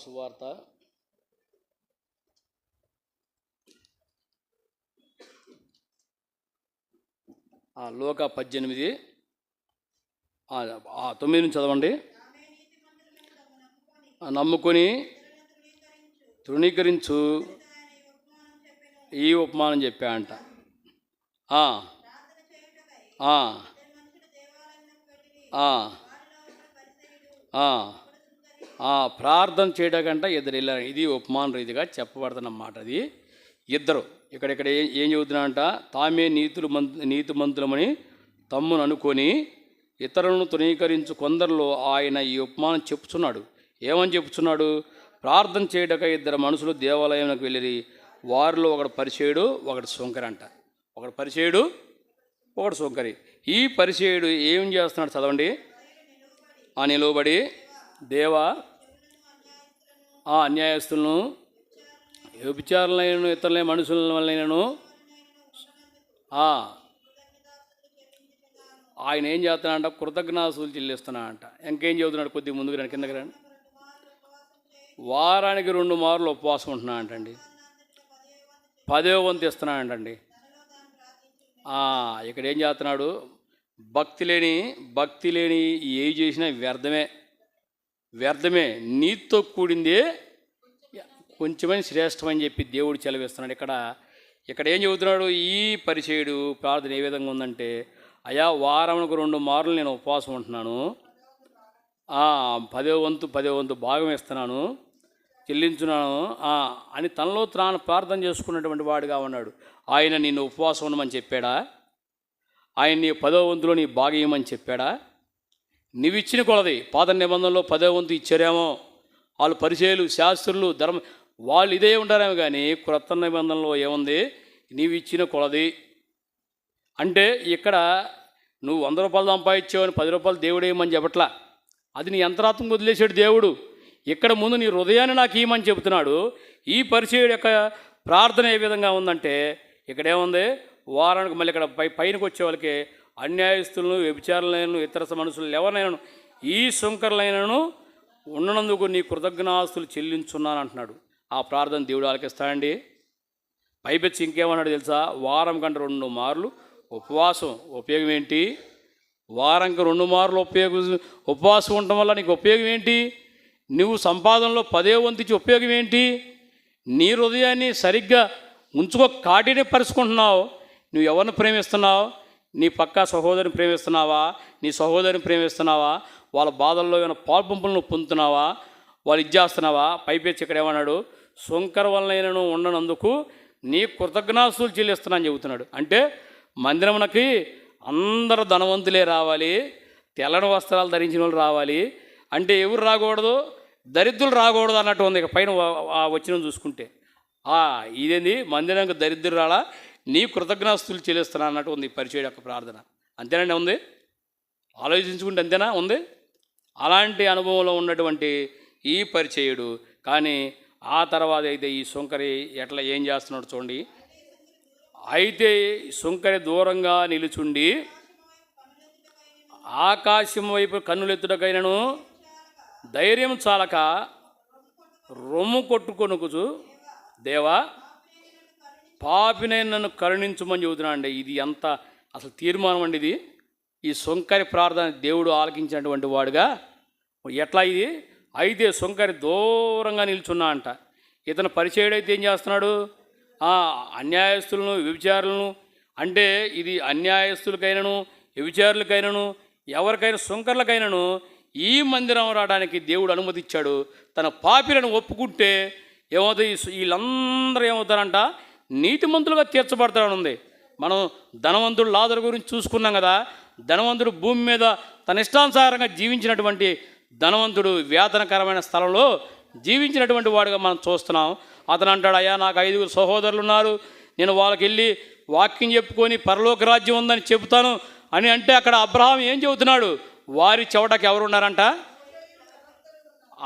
సువార్త లోకా 18:9 నుంచి చదవండి. నమ్ముకొని తృణీకరించు ఈ ఉపమానం చెప్పాడంట. ప్రార్థన చేయడాకంట ఇద్దరు వెళ్ళారు. ఇది ఉపమాన రీతిగా చెప్పబడుతున్నమాట. అది ఇద్దరు ఇక్కడ ఏం చెబుతున్నాడంట? తామే నీతిమంతులమని తమ్మును అనుకొని ఇతరులను తృణీకరించు కొందరిలో ఆయన ఈ ఉపమానం చెప్పుచున్నాడు. ఏమని చెప్పుచున్నాడు? ప్రార్థన చేయటక ఇద్దరు మనుషులు దేవాలయంలోకి వెళ్ళిరి. వారిలో ఒకడు పరిచయుడు, ఒకడు సుంకరి అంట. ఒకడు పరిచయుడు, ఒకడు సుంకరి. ఈ పరిచయుడు ఏం చేస్తున్నాడు చదవండి. నిలువబడి దేవా ఆ అన్యాయస్తులను, వ్యభిచారులైన ఇతరులైన మనుషుల వల్లైనను ఆయన ఏం చేస్తున్నాడంట, కృతజ్ఞాస్తులు చెల్లిస్తున్నాడంట. ఇంకేం చెబుతున్నాడు, కొద్దిగా ముందుకు రండి, కిందకి రండి. వారానికి 2 మార్లు ఉపవాసం ఉంటున్నాడంటండి. 10వ వంతు ఇస్తున్నాడంటండి. ఇక్కడ ఏం చేస్తున్నాడు, భక్తి లేని ఏవి చేసినా వ్యర్థమే. నీతితో కూడిందే కొంచెమని శ్రేష్టమని చెప్పి దేవుడు చెలవిస్తున్నాడు. ఇక్కడ ఏం చెబుతున్నాడు, ఈ పరిచయుడు ప్రార్థన ఏ విధంగా ఉందంటే, అయా వారానికి 2 మార్లు నేను ఉపవాసం ఉంటున్నాను, 10వ వంతు భాగం ఇస్తున్నాను, చెల్లించున్నాను అని తనలో తాను ప్రార్థన చేసుకున్నటువంటి వాడుగా ఉన్నాడు. ఆయన నిన్ను ఉపవాసం ఉండమని చెప్పాడా? ఆయన నీ 10వ వంతులో నీ భాగం ఇవ్వమని చెప్పాడా? నువ్వు ఇచ్చిన కొలది పాత నిబంధనలో 10వ వంతు ఇచ్చారేమో వాళ్ళు పరిచయులు, శాస్త్రులు, వాళ్ళు ఇదే ఉంటారేమో, కానీ క్రొత్త నిబంధనలో ఏముంది, నీవు ఇచ్చిన కొలది అంటే ఇక్కడ నువ్వు 100 రూపాయలు సంపాదించావని 10 రూపాయలు దేవుడు ఏమని చెప్పట్లా. అది నీ అంతరాత్మ వదిలేసాడు దేవుడు. ఇక్కడ ముందు నీ హృదయాన్ని నాకు ఇవ్వమని చెబుతున్నాడు. ఈ పరిచయుడు యొక్క ప్రార్థన ఏ విధంగా ఉందంటే, ఇక్కడేముంది, వారానికి మళ్ళీ ఇక్కడ పైనకి వచ్చే వాళ్ళకి అన్యాయస్తులను, వ్యభిచారులైనను, ఇతర మనుషులు ఎవరినైనా, ఈ సుంకరులైనను ఉన్నందుకు నీ కృతజ్ఞాస్తులు చెల్లించున్నాను అంటున్నాడు. ఆ ప్రార్థన దేవుడు ఆలకిస్తాడండి. పైపెచ్చి ఇంకేమన్నాడు తెలుసా, వారం కంటే 2 మార్లు ఉపవాసం. ఉపయోగం ఏంటి? వారంకి 2 మార్లు ఉపవాసం ఉండటం వల్ల నీకు ఉపయోగం ఏంటి? నువ్వు సంపాదనలో 10వ వంతు ఇచ్చి ఉపయోగం ఏంటి? నీ హృదయాన్ని సరిగ్గా కాటిని పరుచుకుంటున్నావు. నువ్వు ఎవరిని ప్రేమిస్తున్నావు? నీ పక్క సహోదరిని ప్రేమిస్తున్నావా? నీ సహోదరిని ప్రేమిస్తున్నావా? వాళ్ళ బాధల్లో ఏమైనా పాల్పంపులు నువ్వు పొందుతున్నావా? వాళ్ళు ఇచ్చేస్తున్నావా? పైపెచ్చి ఇక్కడ ఏమన్నాడు, సుంకర వలనైనను ఉండనందుకు నీ కృతజ్ఞాస్తులు చెల్లిస్తున్నాను చెబుతున్నాడు. అంటే మందిరమునకి అందరూ ధనవంతులే రావాలి, తెల్లని వస్త్రాలు ధరించిన వాళ్ళు రావాలి. అంటే ఎవరు రాకూడదు, దరిద్రులు రాకూడదు అన్నట్టు ఉంది. ఇక పైన వచ్చిన చూసుకుంటే ఇదేంది, మందిరానికి దరిద్రులు రాలా, నీ కృతజ్ఞాస్తులు చెల్లిస్తున్నా అన్నట్టు ఉంది పరిచయుడు యొక్క ప్రార్థన. అంతేనండి ఉంది, ఆలోచించుకుంటే అంతేనా ఉంది. అలాంటి అనుభవంలో ఉన్నటువంటి ఈ పరిచయుడు కానీ ఆ తర్వాత అయితే ఈ సుంకరి ఎట్లా ఏం చేస్తున్నాడు చూడండి. అయితే సుంకరి దూరంగా నిలుచుండి ఆకాశం వైపు కన్నులెత్తుటకైనను ధైర్యం చాలక రొమ్ము కొట్టుకొనుకుచు, దేవా పాపినైన నన్ను కరుణించుమని చెబుతున్నాడు అండి. ఇది ఎంత అసలు తీర్మానం అండి ఇది. ఈ సుంకరి ప్రార్థన దేవుడు ఆలకించినటువంటి వాడుగా ఎట్లా ఇది. అయితే సుంకరి దూరంగా నిల్చున్నా అంట. ఇతను పరిచయుడైతే ఏం చేస్తున్నాడు, అన్యాయస్తులను, వ్యభిచారులను, అంటే ఇది అన్యాయస్తులకైనను, వ్యభిచారులకైనను, ఎవరికైనా సుంకర్లకైనను ఈ మందిరం రావడానికి దేవుడు అనుమతిచ్చాడు. తన పాపిలను ఒప్పుకుంటే ఏమవుతుంది, వీళ్ళందరూ ఏమవుతారంట, నీతిమంతులుగా తీర్చబడతాడని ఉంది. మనం ధనవంతుడు లాజరు గురించి చూసుకున్నాం కదా. ధనవంతుడు భూమి మీద తన ఇష్టానుసారంగా జీవించినటువంటి ధనవంతుడు వేదనకరమైన స్థలంలో జీవించినటువంటి వాడుగా మనం చూస్తున్నాం. అతను అంటాడు, అయ్యా నాకు 5 సహోదరులు ఉన్నారు, నేను వాళ్ళకి వెళ్ళి వాక్యం చెప్పుకొని పరలోక రాజ్యం ఉందని చెబుతాను అని అంటే అక్కడ అబ్రహాం ఏం చెబుతున్నాడు, వారి చెవటకి ఎవరు ఉన్నారంట,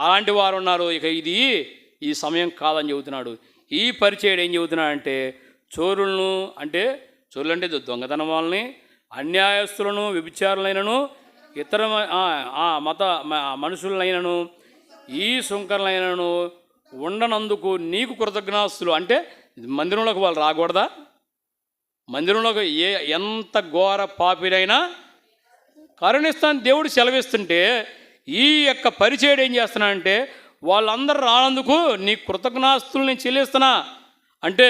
అలాంటి వారు ఉన్నారు. ఇక ఇది ఈ సమయం కాదని చెబుతున్నాడు. ఈ పరిచయుడు ఏం చెబుతున్నాడంటే, చోరులను అంటే దొంగతనం వాళ్ళని, అన్యాయస్తులను, వ్యభిచారులైనను, ఇతర మత మనుషులైనను, ఈ సుంకరులైనను ఉండనందుకు నీకు కృతజ్ఞాస్తులు. అంటే మందిరంలోకి వాళ్ళు రాకూడదా? మందిరంలోకి ఎంత ఘోర పాపిరైనా కరుణిస్తాను దేవుడు సెలవిస్తుంటే ఈ యొక్క పరిచయుడు ఏం చేస్తున్నానంటే, వాళ్ళందరూ రానందుకు నీ కృతజ్ఞాస్తులు నేను చెల్లిస్తున్నా. అంటే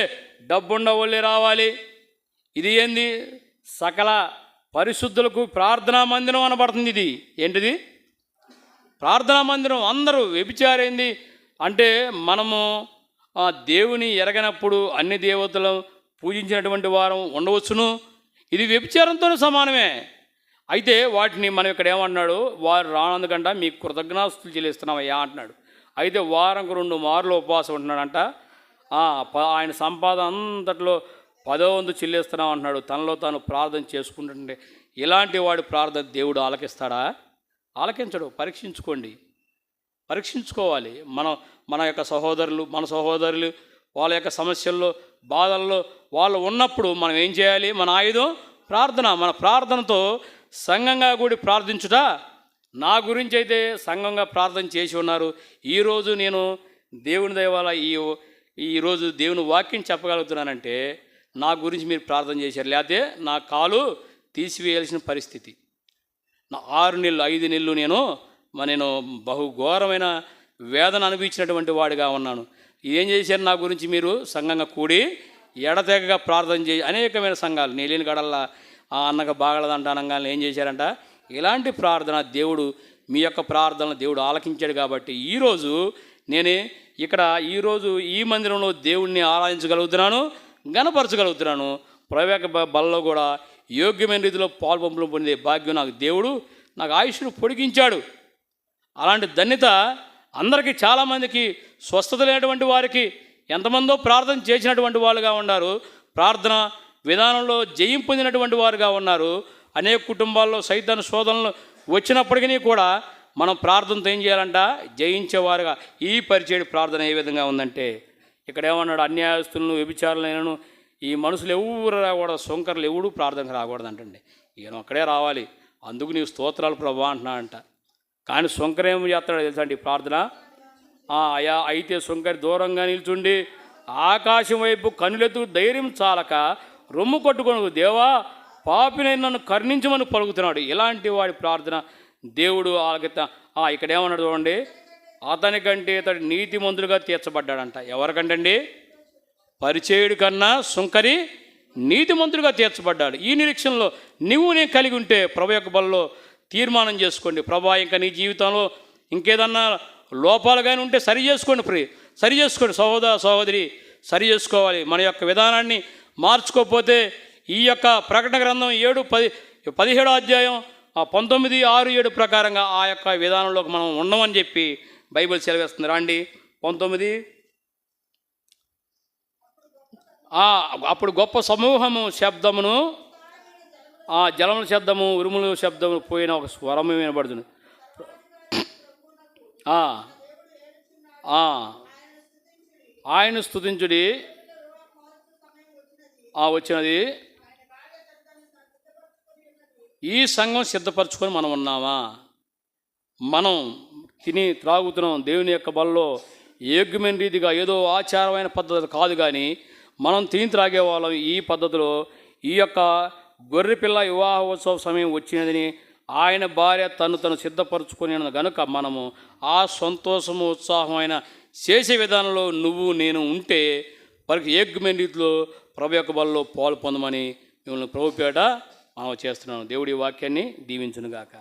డబ్బుండ వాళ్ళే రావాలి. ఇది ఏంది, సకల పరిశుద్ధులకు ప్రార్థనా మందిరం అనబడుతుంది. ఇది ఏంటిది, ప్రార్థనా మందిరం. అందరూ వ్యభిచారైంది అంటే మనము దేవుని ఎరగనప్పుడు అన్ని దేవతలు పూజించినటువంటి వారం ఉండవచ్చును. ఇది వ్యభిచారంతోనే సమానమే. అయితే వాటిని మనం ఇక్కడ ఏమన్నాడు, వారు రానందుకంట మీకు కృతజ్ఞాస్తులు చెల్లిస్తున్నామయ్యా అంటున్నాడు. అయితే వారంకు 2 మార్లు ఉపవాసం ఉంటున్నాడంట. ఆయన సంపాదన అంతట్లో 10వ వంతు చెల్లిస్తున్నాం అంటున్నాడు. తనలో తాను ప్రార్థన చేసుకుంటుంటే ఇలాంటి వాడి ప్రార్థన దేవుడు ఆలకిస్తాడా? ఆలకించడు. పరీక్షించుకోవాలి. మన యొక్క సహోదరులు వాళ్ళ యొక్క సమస్యల్లో, బాధల్లో వాళ్ళు ఉన్నప్పుడు మనం ఏం చేయాలి? మన ఆయుధం ప్రార్థన. మన ప్రార్థనతో సంఘంగా కూడి ప్రార్థించుట. నా గురించి అయితే సంఘంగా ప్రార్థన చేసి ఉన్నారు. ఈరోజు నేను దేవుని దయ వల్ల ఈరోజు దేవుని వాక్యం చెప్పగలుగుతున్నానంటే నా గురించి మీరు ప్రార్థన చేశారు. లేకపోతే నా కాలు తీసివేయాల్సిన పరిస్థితి. నా 6 నెలలు 5 నెలలు నేను బహుఘోరమైన వేదన అనుభవించినటువంటి వాడిగా ఉన్నాను. ఏం చేశారు? నా గురించి మీరు సంఘంగా కూడి ఎడతెగగా ప్రార్థన చేసి అనేకమైన సంఘాలు నీళ్ళని గడల్లా అన్నగా బాగలదంట అనగానే ఏం చేశారంట? ఇలాంటి ప్రార్థన దేవుడు మీ యొక్క ప్రార్థనలు దేవుడు ఆలకించాడు. కాబట్టి ఈరోజు ఈరోజు ఈ మందిరంలో దేవుణ్ణి ఆరాధించగలుగుతున్నాను, గణపరచగలుగుతున్నాను. ప్రవేక బలలో కూడా యోగ్యమైన రీతిలో పాల్పంపులు పొందే భాగ్యం దేవుడు నాకు ఆయుష్ను పొడిగించాడు. అలాంటి ధన్యత అందరికీ, చాలామందికి స్వస్థత లేనటువంటి వారికి ఎంతమందో ప్రార్థన చేసినటువంటి వాళ్ళుగా ఉన్నారు. ప్రార్థన విధానంలో జయం పొందినటువంటి వారుగా ఉన్నారు. అనేక కుటుంబాల్లో సైతాను శోధనలు వచ్చినప్పటికీ కూడా మనం ప్రార్థనతో ఏం చేయాలంట? జయించేవారుగా. ఈ పరిచయ ప్రార్థన ఏ విధంగా ఉందంటే ఇక్కడ ఏమన్నాడు? అన్యాయస్తులను, వ్యభిచారులైనను ఈ మనుషులు ఎవరు రాకూడదు, సొంకర్లు ఎవడు ప్రార్థనకు రాకూడదు అంటండి. ఈయన అక్కడే రావాలి. అందుకు నీవు స్తోత్రాలు ప్రభా అంటున్నాడంట. కానీ సొంకర ఏం చేస్తాడో తెలుసా అండి? ప్రార్థన అయా అయితే సొంకరి దూరంగా నిల్చుండి ఆకాశం వైపు కనులెత్తు ధైర్యం చాలక రొమ్ము కొట్టుకొను దేవా పాపినైనా నన్ను కరుణించమని పలుకుతున్నాడు. ఇలాంటి వాడి ప్రార్థన దేవుడు ఆలకిత. ఇక్కడ ఏమన్నాడు చూడండి? అతనికంటే ఇతడు నీతిమంతులుగా తీర్చబడ్డాడంట. ఎవరికంటండి? పరిచయుడి కన్నా సుంకరి నీతిమంతులుగా తీర్చబడ్డాడు. ఈ నిరీక్షణలో నేను కలిగి ఉంటే ప్రభు యొక్క బలలో తీర్మానం చేసుకోండి. ప్రభా ఇంకా నీ జీవితంలో ఇంకేదన్నా లోపాలు కానీ ఉంటే సరి చేసుకోండి సహోదరి, సరి చేసుకోవాలి. మన యొక్క విధానాన్ని మార్చుకోకపోతే ఈ యొక్క ప్రకటన గ్రంథం 17వ అధ్యాయం 19, 6, 7 ప్రకారంగా ఆ యొక్క విధానంలోకి మనం ఉండమని చెప్పి బైబిల్ సెలవిస్తుంది. రండి 19. అప్పుడు గొప్ప సమూహము శబ్దమును, జలముల శబ్దము, ఉరుముల శబ్దము పోయిన ఒక స్వరము వినబడుతుంది. ఆయన స్తుతించుడి వచ్చినది. ఈ సంఘం సిద్ధపరచుకొని మనం ఉన్నామా? మనం తిని త్రాగుతున్నాం దేవుని యొక్క బలలో యోగ్యమైన రీతిగా ఏదో ఆచారమైన పద్ధతి కాదు, కానీ మనం తిని త్రాగే వాళ్ళం ఈ పద్ధతిలో. ఈ యొక్క గొర్రెపిల్ల వివాహోత్సవ సమయం వచ్చినదని ఆయన భార్య తను సిద్ధపరచుకొని గనుక మనము ఆ సంతోషము, ఉత్సాహమైన చేసే విధానంలో నువ్వు నేను ఉంటే వారికి యోగ్యమైన రీతిలో ప్రభు యొక్క బలలో పాలు పొందమని మిమ్మల్ని ప్రభుపేట మనం చేస్తున్నాను. దేవుడి వాక్యాన్ని దీవించునుగాక.